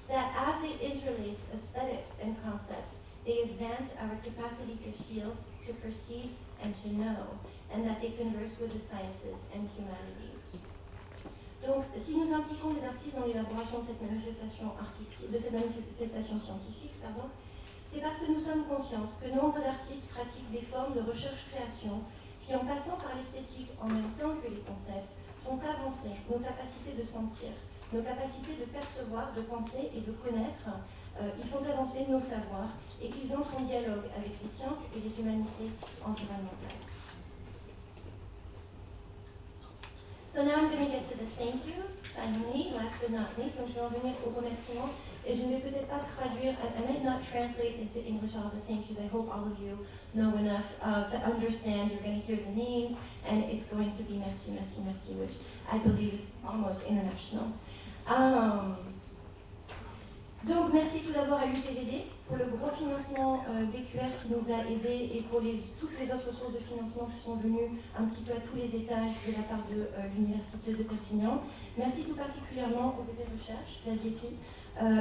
that as they interlace aesthetics and concepts, they advance our capacity to feel, to perceive, and to know, and that they converse with the sciences and humanities. Donc, si nous impliquons les artistes dans l'élaboration de cette manifestation scientifique, c'est parce que nous sommes conscientes que nombre d'artistes pratiquent des formes de recherche-création qui, en passant par l'esthétique en même temps que les concepts, font avancer nos capacités de sentir, nos capacités de percevoir, de penser et de connaître. Ils font avancer nos savoirs et qu'ils entrent en dialogue avec les sciences et les humanités environnementales. So now I'm going to get to the thank yous, finally, last but not least. Donc je vais en venir aux remerciements et je ne vais peut-être pas traduire, I might not translate into English all the thank yous. I hope all of you know enough to understand. You're going to hear the names and it's going to be merci, merci, merci, which I believe is almost international. Donc merci tout d'abord à l'UPVD pour le gros financement BQR qui nous a aidés et pour toutes les autres sources de financement qui sont venues un petit peu à tous les étages de la part de l'Université de Perpignan. Merci tout particulièrement aux effets de recherche, la DIEPI,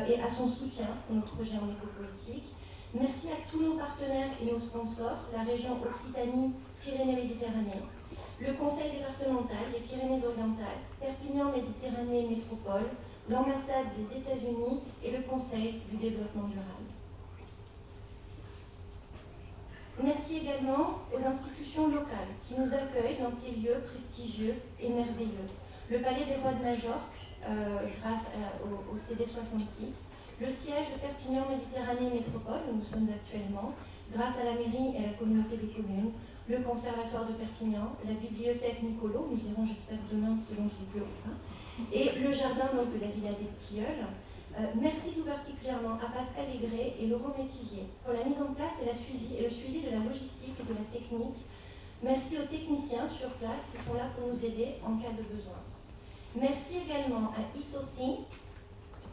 et à son soutien pour nos projets en éco-politique. Merci à tous nos partenaires et nos sponsors, la région Occitanie, Pyrénées-Méditerranée, le Conseil départemental des Pyrénées-Orientales, Perpignan Méditerranée Métropole, l'ambassade des États-Unis et le Conseil du développement durable. Merci également aux institutions locales qui nous accueillent dans ces lieux prestigieux et merveilleux. Le Palais des Rois de Majorque, grâce au CD66, le siège de Perpignan Méditerranée Métropole, où nous sommes actuellement, grâce à la mairie et à la communauté des communes, le Conservatoire de Perpignan, la bibliothèque Nicolo, nous irons j'espère demain selon qu'il pleut ou pas, et le jardin donc, de la Villa des Tilleuls. Merci tout particulièrement à Pascal Aigret et Laurent Métivier pour la mise en place et le suivi de la logistique et de la technique. Merci aux techniciens sur place qui sont là pour nous aider en cas de besoin. Merci également à ISOCI,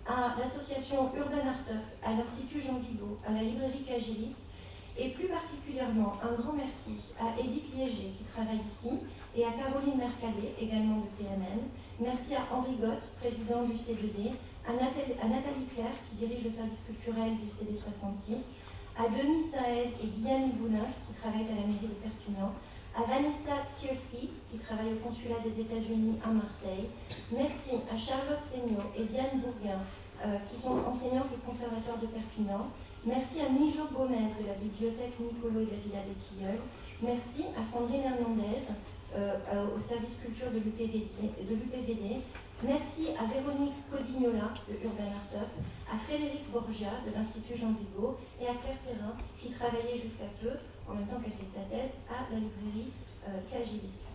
à l'association Urban Art Up, à l'Institut Jean Vigo, à la librairie Cagilis, et plus particulièrement un grand merci à Edith Liéger qui travaille ici, et à Caroline Mercadet, également de PMN. Merci à Henri Gott, président du C2D, à Nathalie Claire, qui dirige le service culturel du CD66, à Denis Saez et Guillaume Bouna, qui travaillent à la mairie de Perpignan, à Vanessa Tierski, qui travaille au consulat des États-Unis à Marseille. Merci à Charlotte Seigneau et Diane Bourguin, qui sont enseignantes au Conservatoire de Perpignan. Merci à Mijo Gomez de la bibliothèque Nicolo et de la Villa des Tilleuls. Merci à Sandrine Hernandez, au service culture de l'UPVD. Merci à Véronique Codignola de Urban Art Up, à Frédéric Borgia de l'Institut Jean Vigo et à Claire Perrin qui travaillait jusqu'à peu, en même temps qu'elle fait sa thèse, à la librairie Cagilis.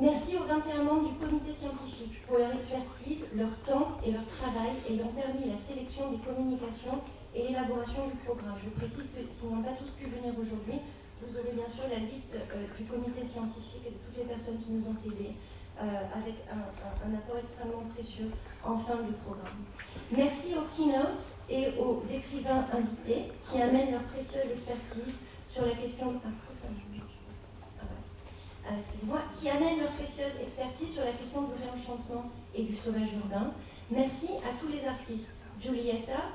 Merci aux 21 membres du comité scientifique pour leur expertise, leur temps et leur travail ayant permis la sélection des communications et l'élaboration du programme. Je précise que s'ils n'ont pas tous pu venir aujourd'hui, vous aurez bien sûr la liste du comité scientifique et de toutes les personnes qui nous ont aidés avec un apport extrêmement précieux en fin de programme. Merci aux keynotes et aux écrivains invités qui amènent leur précieuse expertise sur la question... qui amènent leur précieuse expertise sur la question du réenchantement et du sauvage urbain. Merci à tous les artistes. Julieta,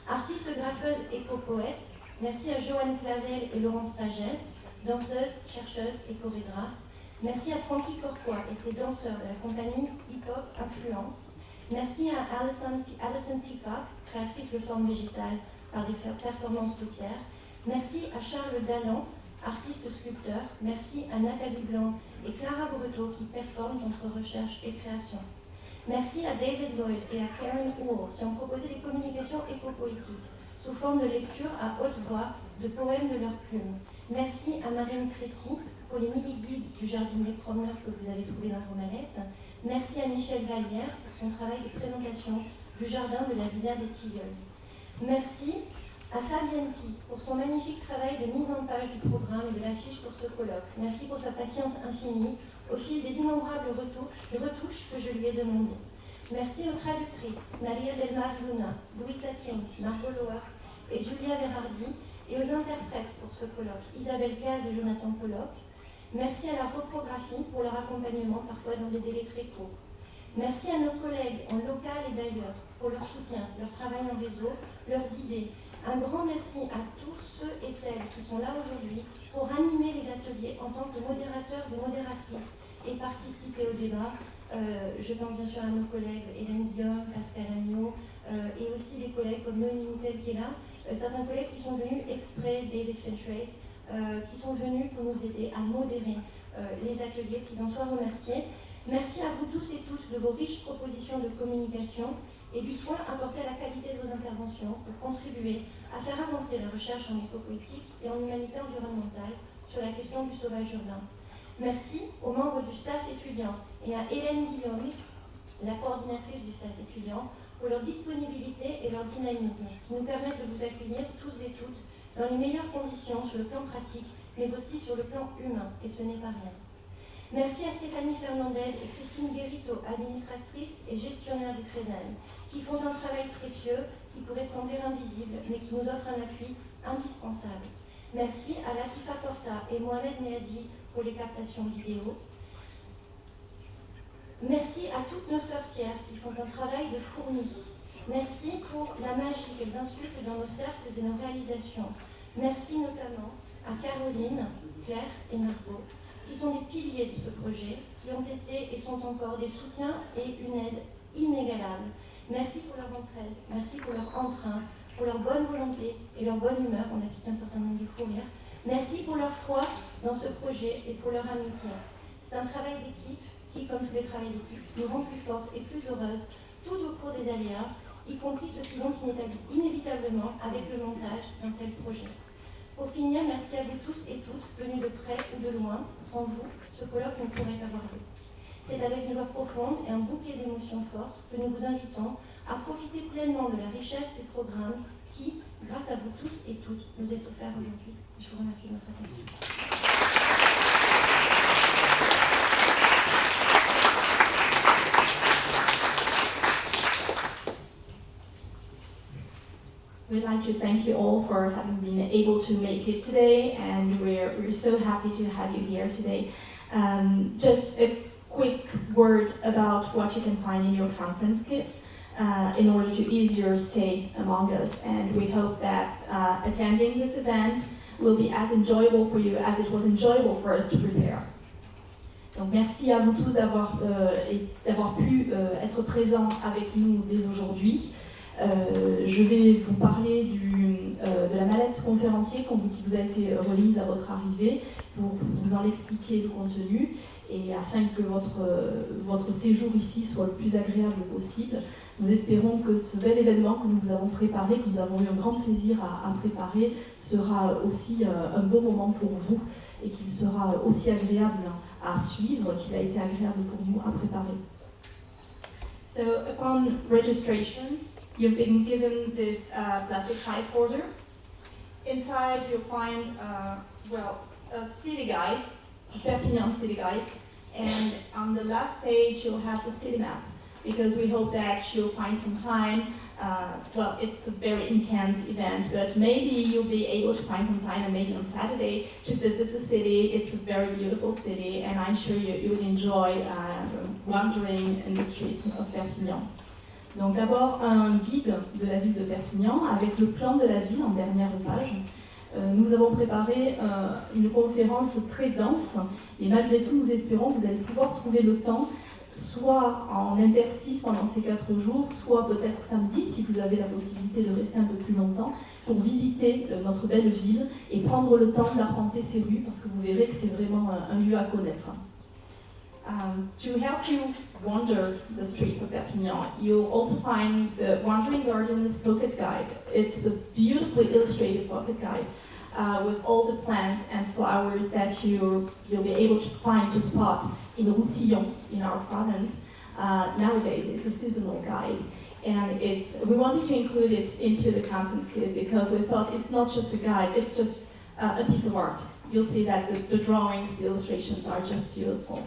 artiste graffeuse et copoète. Merci à Joanne Clavel et Laurence Pagès, danseuses, chercheuses et chorégraphes. Merci à Frankie Corcoy et ses danseurs de la compagnie Hip Hop Influence. Merci à Alison Peacock, créatrice de formes végétales par des performances paupières. Merci à Charles Dallan, artiste sculpteur. Merci à Nathalie Blanc et Clara Breteau qui performent entre recherche et création. Merci à David Lloyd et à Karen Hoare qui ont proposé des communications éco-poétiques sous forme de lecture à haute voix de poèmes de leur plume. Merci à Marine Crécy pour les mini-guides du jardinier promeneur que vous avez trouvé dans vos mallettes. Merci à Michel Vallière pour son travail de présentation du jardin de la Villa des Tilleuls. Merci à Fabienne Pi pour son magnifique travail de mise en page du programme et de l'affiche pour ce colloque. Merci pour sa patience infinie au fil des innombrables retouches que je lui ai demandées. Merci aux traductrices Maria Del Mar Luna, Louisa King, Margot Loas et Julia Verardi, et aux interprètes pour ce colloque, Isabelle Caz et Jonathan Pollock. Merci à la reprographie pour leur accompagnement, parfois dans des délais très courts. Merci à nos collègues en local et d'ailleurs pour leur soutien, leur travail en réseau, leurs idées. Un grand merci à tous ceux et celles qui sont là aujourd'hui pour animer les ateliers en tant que modérateurs et modératrices et participer au débat. Je pense bien sûr à nos collègues Hélène Guillaume, Pascal Agneau, et aussi des collègues comme Noémie Moutel qui est là, certains collègues qui sont venus exprès, David Fintrace, qui sont venus pour nous aider à modérer les ateliers, qu'ils en soient remerciés. Merci à vous tous et toutes de vos riches propositions de communication et du soin apporté à la qualité de vos interventions pour contribuer à faire avancer la recherche en éco-politique et en humanité environnementale sur la question du sauvage urbain. Merci aux membres du staff étudiant et à Hélène Guillaume, la coordinatrice du staff étudiant, pour leur disponibilité et leur dynamisme qui nous permettent de vous accueillir tous et toutes dans les meilleures conditions sur le plan pratique, mais aussi sur le plan humain, et ce n'est pas rien. Merci à Stéphanie Fernandez et Christine Guérito, administratrices et gestionnaires du CRESAM, qui font un travail précieux qui pourrait sembler invisible, mais qui nous offre un appui indispensable. Merci à Latifa Porta et Mohamed Meadi pour les captations vidéo. Merci à toutes nos sorcières qui font un travail de fourmi. Merci pour la magie qu'elles insufflent dans nos cercles et nos réalisations. Merci notamment à Caroline, Claire et Margot, qui sont des piliers de ce projet, qui ont été et sont encore des soutiens et une aide inégalable. Merci pour leur entraide, merci pour leur entrain, pour leur bonne volonté et leur bonne humeur. On a piqué un certain nombre de fous rires. Merci pour leur foi dans ce projet et pour leur amitié. C'est un travail d'équipe qui, comme tous les travails d'équipe, nous rend plus fortes et plus heureuses, tout au cours des aléas, y compris ceux qui vont inévitablement avec le montage d'un tel projet. Pour finir, merci à vous tous et toutes, venus de près ou de loin. Sans vous, ce colloque ne pourrait avoir lieu. C'est avec une joie profonde et un bouquet d'émotions fortes que nous vous invitons à profiter pleinement de la richesse du programme qui, grâce à vous tous et toutes, nous est offert aujourd'hui. Je vous remercie de votre attention. We'd like to thank you all for having been able to make it today, and we're so happy to have you here today. Just a quick word about what you can find in your conference kit in order to ease your stay among us, and we hope that attending this event will be as enjoyable for you as it was enjoyable for us to prepare. Donc merci à vous tous d'avoir pu être présents avec nous dès aujourd'hui. Je vais vous parler de la mallette conférencier qui vous a été remise à votre arrivée pour vous en expliquer le contenu et afin que votre séjour ici soit le plus agréable possible. Nous espérons que ce bel événement que nous vous avons préparé, que nous avons eu un grand plaisir à préparer, sera aussi un beau moment pour vous et qu'il sera aussi agréable à suivre qu'il a été agréable pour nous à préparer. So upon registration, you've been given this plastic type folder. Inside you'll find a city guide, Perpignan city guide, and on the last page you'll have the city map, because we hope that you'll find some time. It's a very intense event, but maybe you'll be able to find some time, and maybe on Saturday, to visit the city. It's a very beautiful city, and I'm sure you will enjoy wandering in the streets of Perpignan. Donc d'abord un guide de la ville de Perpignan avec le plan de la ville en dernière page. Nous avons préparé une conférence très dense et malgré tout nous espérons que vous allez pouvoir trouver le temps soit en interstice pendant ces 4 jours, soit peut-être samedi si vous avez la possibilité de rester un peu plus longtemps pour visiter notre belle ville et prendre le temps d'arpenter ses rues parce que vous verrez que c'est vraiment un lieu à connaître. To help you wander the streets of Perpignan, you'll also find the Wandering Gardens Pocket Guide. It's a beautifully illustrated pocket guide with all the plants and flowers that you'll be able to find to spot in Roussillon, in our province. Nowadays, it's a seasonal guide, and we wanted to include it into the conference kit because we thought it's not just a guide, it's just a piece of art. You'll see that the drawings, the illustrations are just beautiful.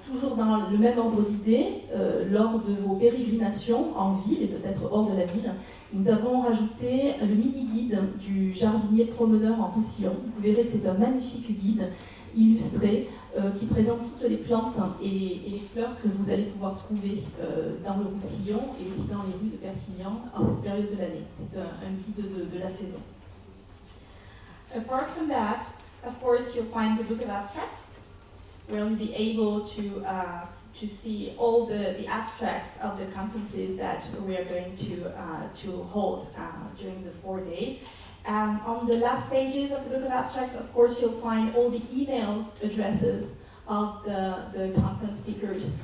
Toujours dans le même ordre d'idée, lors de vos pérégrinations en ville et peut-être hors de la ville, nous avons rajouté le mini-guide du jardinier promeneur en Roussillon. Vous verrez que c'est un magnifique guide illustré qui présente toutes les plantes et les fleurs que vous allez pouvoir trouver dans le Roussillon et aussi dans les rues de Perpignan en cette période de l'année. C'est un guide de la saison. Apart from that, of course, you'll find the book of abstracts, where you'll be able to see all the abstracts of the conferences that we are going to hold during the 4 days. On the last pages of the book of abstracts, of course, you'll find all the email addresses of the conference speakers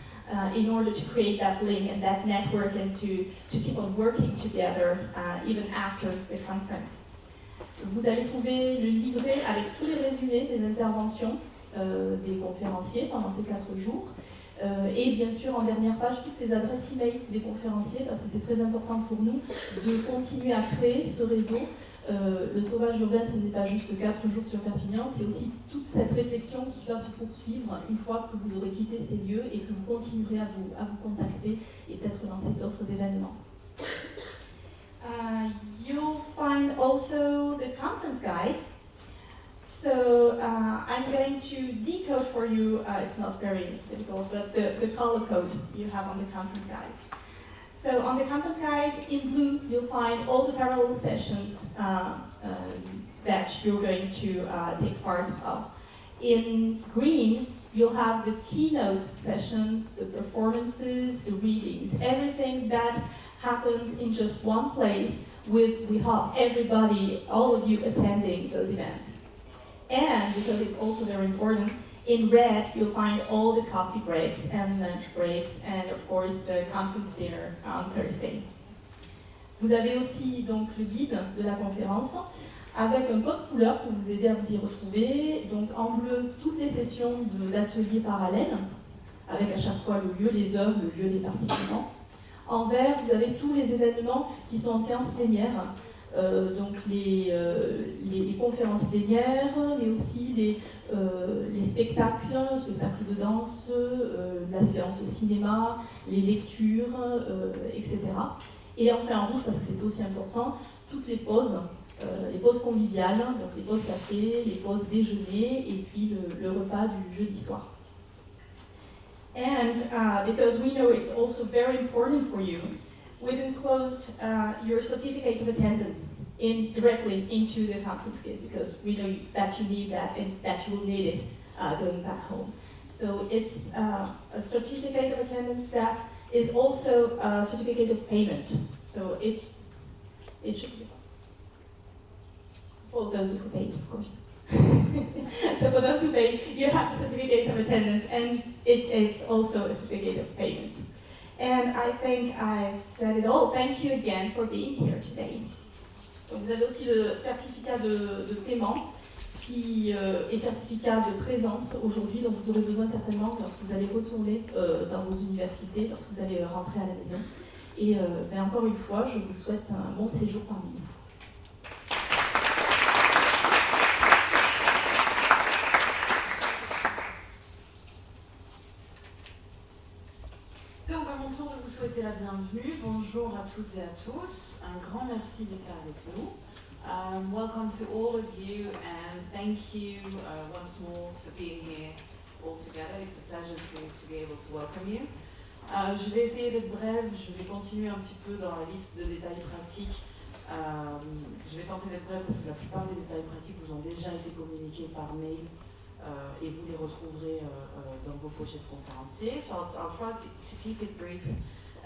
in order to create that link and that network and to keep on working together even after the conference. Vous allez trouver le livret avec tous les résumés des interventions des conférenciers pendant ces 4 jours. Et bien sûr, en dernière page, toutes les adresses e-mail des conférenciers, parce que c'est très important pour nous de continuer à créer ce réseau. Le sauvage urbain, ce n'est pas juste 4 jours sur Perpignan, c'est aussi toute cette réflexion qui va se poursuivre une fois que vous aurez quitté ces lieux et que vous continuerez à vous contacter et peut-être lancer d'autres événements. You'll find also the conference guide. So I'm going to decode for you, it's not very difficult, but the color code you have on the conference guide. So on the conference guide, in blue, you'll find all the parallel sessions that you're going to take part of. In green, you'll have the keynote sessions, the performances, the readings, everything that happens in just one place with, we hope, everybody, all of you attending those events. And, because it's also very important, in red you'll find all the coffee breaks and lunch breaks and of course the conference dinner on Thursday. Vous avez aussi donc le guide de la conférence avec un code couleur pour vous aider à vous y retrouver. Donc en bleu, toutes les sessions d'ateliers parallèles, avec à chaque fois le lieu, les heures, le lieu des participants. En vert, vous avez tous les événements qui sont en séance plénière, donc les conférences plénières, mais aussi les spectacles de danse, la séance de cinéma, les lectures, etc. Et enfin en rouge, parce que c'est aussi important, toutes les pauses conviviales, donc les pauses café, les pauses déjeuner, et puis le repas du jeudi soir. And because we know it's also very important for you, we've enclosed your certificate of attendance directly into the conference kit, because we know that you need that and that you will need it going back home. So it's a certificate of attendance that is also a certificate of payment. So it should be for those who paid, of course. So for those who pay, you have the certificate of attendance, and it's also a certificate of payment. And I think I've said it all. Thank you again for being here today. Donc vous avez aussi le certificat de paiement qui est certificat de présence aujourd'hui, dont vous aurez besoin certainement lorsque vous allez retourner dans vos universités, lorsque vous allez rentrer à la maison. Et encore une fois, je vous souhaite un bon séjour parmi nous. Donc à mon tour de vous souhaiter la bienvenue. Bonjour à toutes et à tous. Un grand merci d'être là avec nous. Welcome to all of you and thank you once more for being here all together. It's a pleasure to be able to welcome you. Je vais essayer d'être brève, je vais continuer un petit peu dans la liste de détails pratiques. Je vais tenter d'être brève parce que la plupart des détails pratiques vous ont déjà été communiqués par mail et vous les retrouverez dans vos pochettes conférenciers. So I'll try to keep it brief,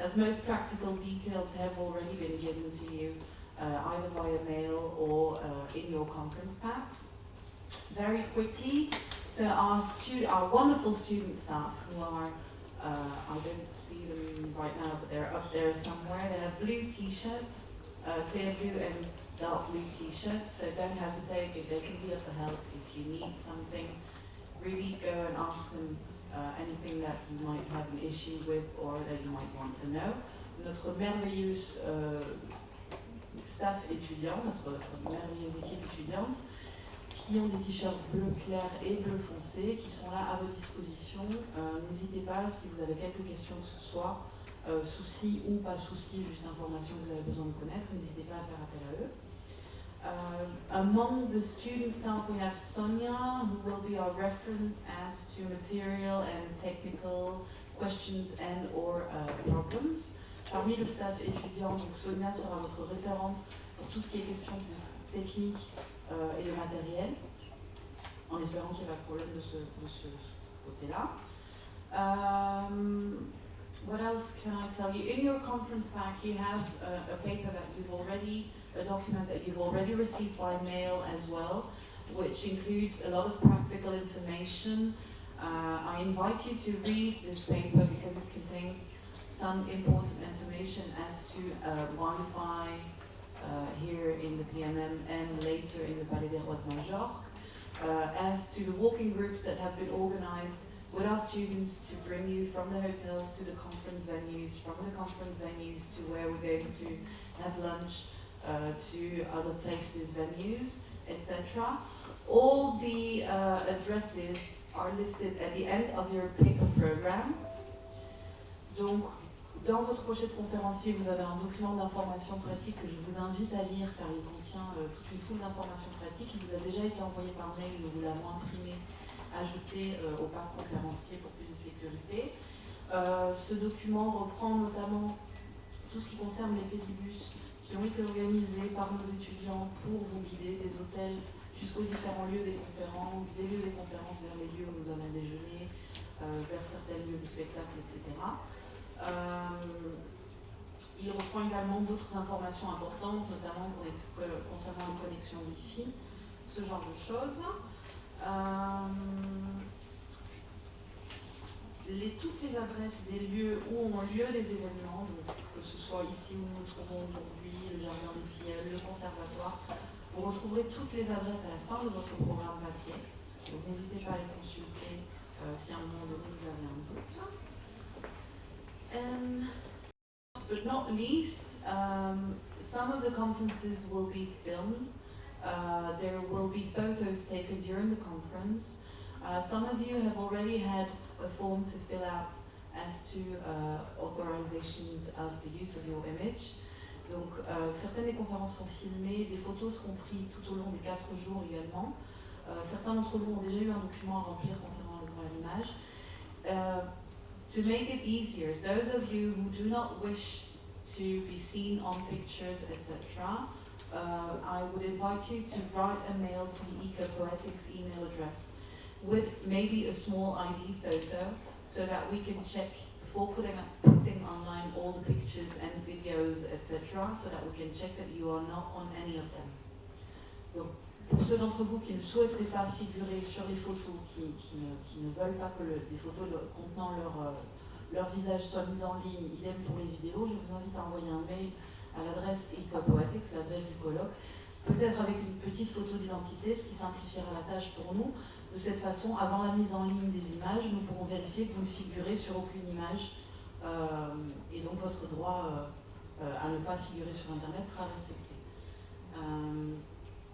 as most practical details have already been given to you, either via mail or in your conference packs. Very quickly, so our wonderful student staff who are, I don't see them right now, but they're up there somewhere. They have blue t-shirts, clear blue and dark blue t-shirts, so don't hesitate, if they can be of help, if you need something, really go and ask them anything that you might have an issue with or that you might want to know. Notre merveilleuse staff étudiant, notre merveilleuse équipe étudiante, qui ont des t-shirts bleu clair et bleu foncé, qui sont là à votre disposition. N'hésitez pas, si vous avez quelques questions que ce soit, soucis ou pas soucis, juste informations que vous avez besoin de connaître, n'hésitez pas à faire appel à eux. Among the student staff we have Sonia, who will be our referent as to material and technical questions and or problems. Parmi le staff étudiant, donc Sonia sera votre référente pour tout ce qui est question de technique et de matériel, en espérant qu'il n'y ait pas de problème de ce côté-là. What else can I tell you? In your conference pack you have a paper that you've already, a document that you've already received by mail as well, which includes a lot of practical information. I invite you to read this paper because it contains some important information as to Wi-Fi here in the PMM and later in the Palais des Rois de Majorque, as to the walking groups that have been organized with our students to bring you from the hotels to the conference venues, from the conference venues to where we're going to have lunch, to other places, venues, etc. All the addresses are listed at the end of your paper program. Donc, dans votre pochette conférencier, vous avez un document d'information pratique que je vous invite à lire car il contient toute une foule d'informations pratiques. Il vous a déjà été envoyé par mail, nous vous l'avons imprimé, ajouté au pack conférencier pour plus de sécurité. Ce document reprend notamment tout ce qui concerne les pédibus qui ont été organisés par nos étudiants pour vous guider, des hôtels jusqu'aux différents lieux des conférences, des lieux des conférences vers les lieux où nous allons déjeuner, vers certains lieux de spectacle, etc. Il reprend également d'autres informations importantes, notamment concernant les connexions Wi-Fi, ce genre de choses. Toutes les adresses des lieux où ont lieu les événements, donc, que ce soit ici où nous nous trouvons aujourd'hui, le Jardin des Tilleuls, le Conservatoire, vous retrouverez toutes les adresses à la fin de votre programme papier. Donc n'hésitez pas à les consulter si à un moment donné vous avez un doute. But not least, some of the conferences will be filmed. There will be photos taken during the conference. Some of you have already had a form to fill out as to authorizations of the use of your image. Donc, certaines des conférences sont filmées, des photos seront prises tout au long des 4 jours également. Certains d'entre vous ont déjà eu un document à remplir concernant le droit à l'image. To make it easier, those of you who do not wish to be seen on pictures, etc., I would invite you to write a mail to the Ecopoetics email address with maybe a small ID photo so that we can check before putting online all the pictures and videos, etc., so that we can check that you are not on any of them. Donc, pour ceux d'entre vous qui ne souhaiteraient pas figurer sur les photos, qui ne veulent pas que les photos contenant leur visage soient mises en ligne, idem pour les vidéos, je vous invite à envoyer un mail à l'adresse Ecopoetics, l'adresse du colloque, peut-être avec une petite photo d'identité, ce qui simplifiera la tâche pour nous. De cette façon, avant la mise en ligne des images, nous pourrons vérifier que vous ne figurez sur aucune image et donc votre droit à ne pas figurer sur Internet sera respecté.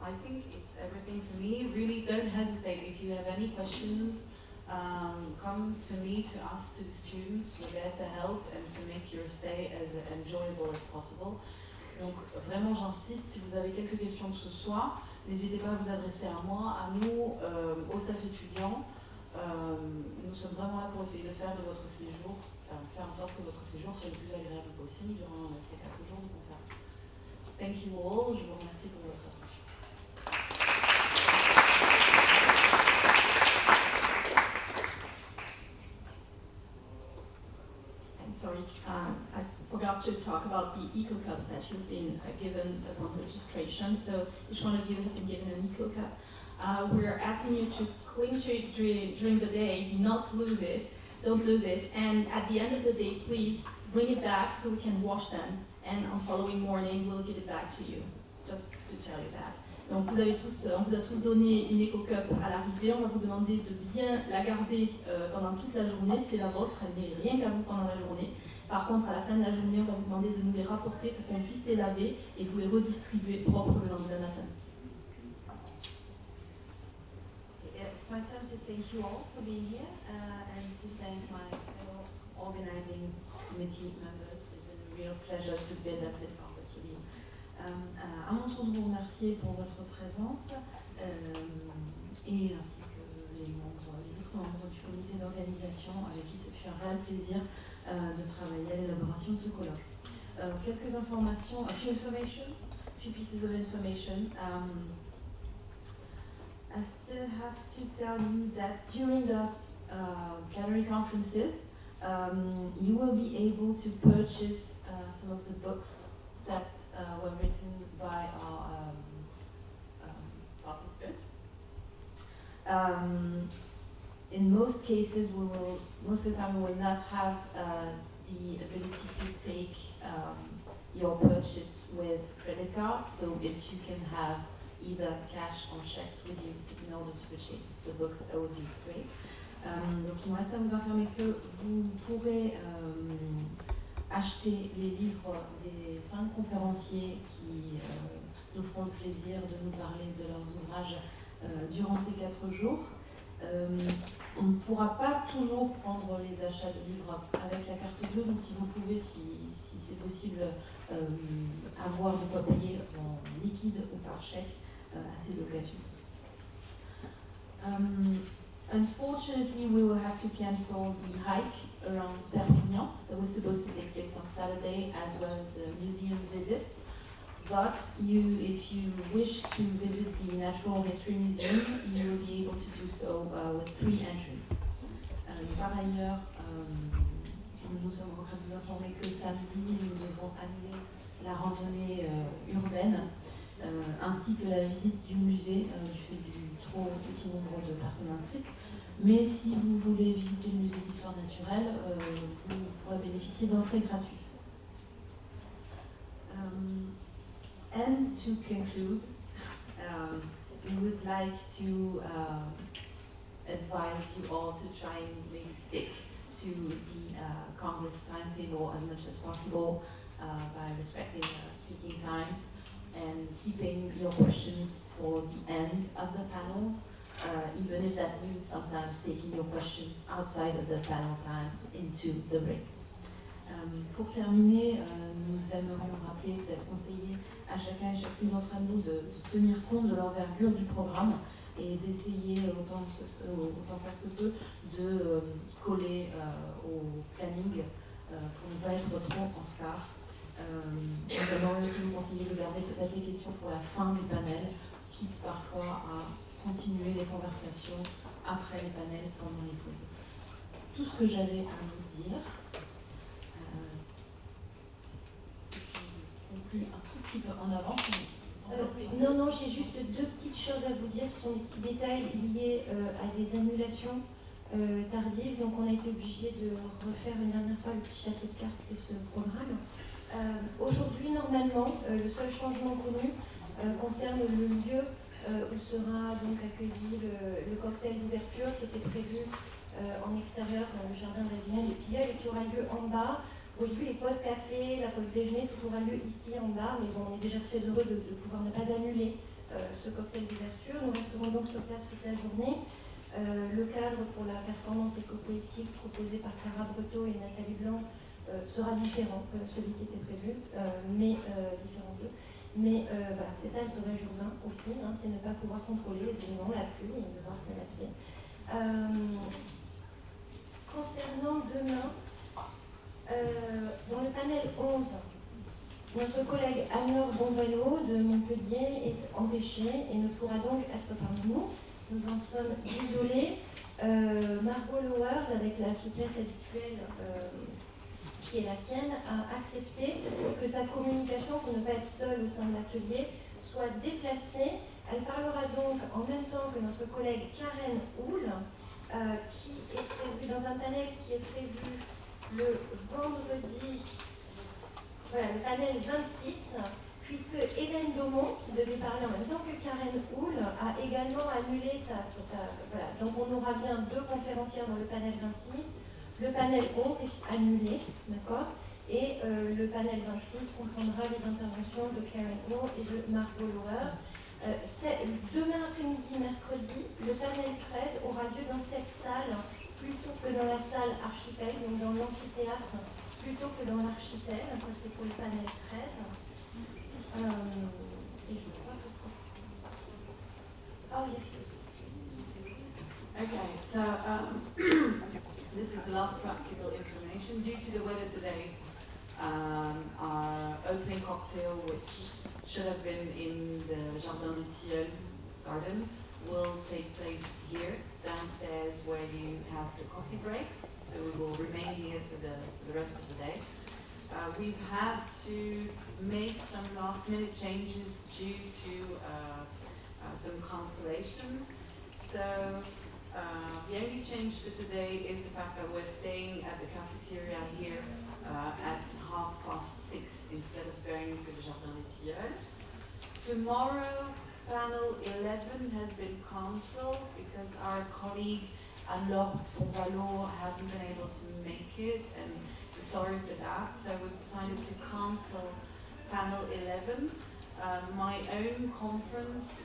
I think it's everything for me. Really, don't hesitate. If you have any questions, come to me, to us, to the students. We're there to help and to make your stay as enjoyable as possible. Donc vraiment, j'insiste, si vous avez quelques questions que ce soit, n'hésitez pas à vous adresser à moi, à nous, au staff étudiant. Nous sommes vraiment là pour essayer de faire de votre séjour, faire en sorte que votre séjour soit le plus agréable possible durant ces 4 jours de conférence. Thank you all. Je vous remercie pour votre attention. Sorry, I forgot to talk about the Eco Cups that you've been given upon registration. So each one of you has been given an Eco Cup. We're asking you to cling to it during the day, not lose it, don't lose it. And at the end of the day, please bring it back so we can wash them. And on following morning, we'll give it back to you, just to tell you that. Donc on vous a tous donné une Eco Cup à l'arrivée. On va vous demander de bien la garder pendant toute la journée. C'est la vôtre, elle n'est rien qu'à vous pendant la journée. Par contre, à la fin de la journée, on va vous demander de nous les rapporter pour qu'on puisse les laver et vous les redistribuer propres le lendemain matin. It's my turn to thank you all for being here and to thank my fellow organizing committee members. It's been a real pleasure to build up this conference with you. À mon tour de vous remercier pour votre présence et ainsi que les autres membres du comité d'organisation avec qui ce fut un réel plaisir de travailler à l'élaboration de ce colloque. Quelques informations, a few pieces of information. I still have to tell you that during the plenary conferences, you will be able to purchase some of the books that were written by our participants. In most cases, most of the time we will not have the ability to take your purchase with credit cards, so if you can have either cash or checks with you in order to purchase the books, that would be great. Donc il me reste à vous informer que vous pourrez acheter les livres des 5 conférenciers qui nous feront le plaisir de nous parler de leurs ouvrages durant ces 4 jours. On ne pourra pas toujours prendre les achats de livres avec la carte bleue, donc si vous pouvez, si c'est possible, avoir de quoi payer en liquide ou par chèque à ces occasions. Unfortunately, we will have to cancel the hike around Perpignan that was supposed to take place on Saturday, as well as the museum visit. But if you wish to visit the Natural History Museum, you will be able to do so with 3 entries. Par ailleurs, nous sommes en train de vous informer que samedi, nous devons annuler la randonnée urbaine, ainsi que la visite du musée du fait du trop petit nombre de personnes inscrites. Mais si vous voulez visiter le musée d'histoire naturelle, vous pourrez bénéficier d'entrées gratuites. And to conclude, we would like to advise you all to try and maybe stick to the Congress timetable as much as possible by respecting speaking times and keeping your questions for the end of the panels, even if that means sometimes taking your questions outside of the panel time into the breaks. Pour terminer, nous aimerions rappeler, peut-être conseiller à chacun et chacune d'entre nous de tenir compte de l'envergure du programme et d'essayer autant faire se peut de coller au planning pour ne pas être trop en retard. Nous aimerions aussi vous conseiller de garder peut-être les questions pour la fin du panel, quitte parfois à continuer les conversations après les panels, pendant les pauses. Tout ce que j'avais à vous dire. Un tout petit peu en avance. Non, j'ai juste 2 petites choses à vous dire. Ce sont des petits détails liés à des annulations tardives. Donc on a été obligé de refaire une dernière fois le petit château de cartes de ce programme. Aujourd'hui, normalement, le seul changement connu concerne le lieu où sera donc accueilli le cocktail d'ouverture qui était prévu en extérieur dans le jardin de la Vienne des Tilleuls et qui aura lieu en bas. Aujourd'hui, les pauses café, la pause déjeuner, tout aura lieu ici en bas, mais bon, on est déjà très heureux de pouvoir ne pas annuler ce cocktail d'ouverture. Nous resterons donc sur place toute la journée. Le cadre pour la performance éco-poétique proposé par Clara Breteau et Nathalie Blanc sera différent que celui qui était prévu, mais différent d'eux. Mais voilà, c'est ça le sauvage urbain aussi, hein, c'est ne pas pouvoir contrôler les éléments, la pluie, et devoir s'adapter. Concernant demain, dans le panel 11, notre collègue Anne-Laure Bonvalot de Montpellier est empêchée et ne pourra donc être parmi nous. Nous en sommes désolés. Margot Lowers, avec la souplesse habituelle qui est la sienne, a accepté que sa communication, pour ne pas être seule au sein de l'atelier, soit déplacée. Elle parlera donc en même temps que notre collègue Karen Houle, qui est prévue dans un panel qui est prévu le vendredi, voilà, le panel 26, puisque Hélène Daumont, qui devait parler en même temps que Karen Houle, a également annulé voilà. Donc on aura bien 2 conférencières dans le panel 26. Le panel 11 est annulé, d'accord, et le panel 26 comprendra les interventions de Karen Houle et de Margot Lowers. Demain après-midi, mercredi, le panel 13 aura lieu dans cette salle plutôt que dans la salle archipel, donc dans l'amphithéâtre, plutôt que dans l'archipel. Ça, c'est pour le panel 13. Et je crois que c'est... Oh, yes. Okay, so this is the last practical information. Due to the weather today, our opening cocktail, which should have been in the Jardin des Tilleuls garden, will take place here, downstairs, where you have the coffee breaks. So we will remain here for the rest of the day. We've had to make some last-minute changes due to some cancellations. So the only change for today is the fact that we're staying at the cafeteria here at 6:30 instead of going to the Jardin des Tilleuls. Tomorrow, panel 11 has been cancelled because our colleague Anne-Laure Bonvalot hasn't been able to make it, and we're sorry for that. So we've decided to cancel panel 11. My own conference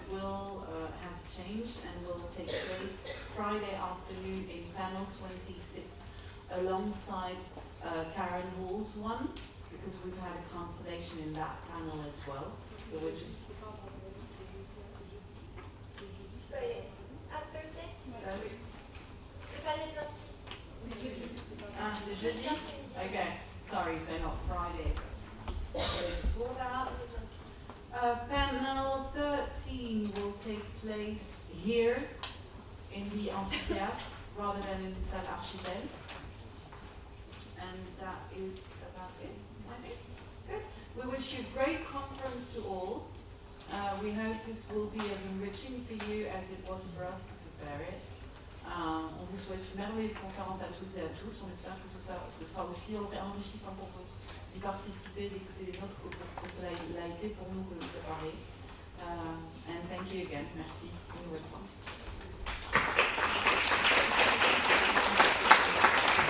has changed and will take place Friday afternoon in panel 26 alongside Karen Hall's one, because we've had a cancellation in that panel as well. So we're just... Thursday? Le panel 26. The jeudi? Okay, sorry, so not Friday. So before that, here in the amphitheatre rather than in the Salle Archipel. And that is about it, I think. Good. We wish you a great conference to all. We hope this will be as enriching for you as it was for us to prepare it. On vous souhaite une merveilleuse conférence à toutes et à tous. On espère que ce sera aussi enrichissant pour vous d'y participer, d'écouter les nôtres que cela l'a été pour nous de le préparer. And thank you again. Merci. You're welcome.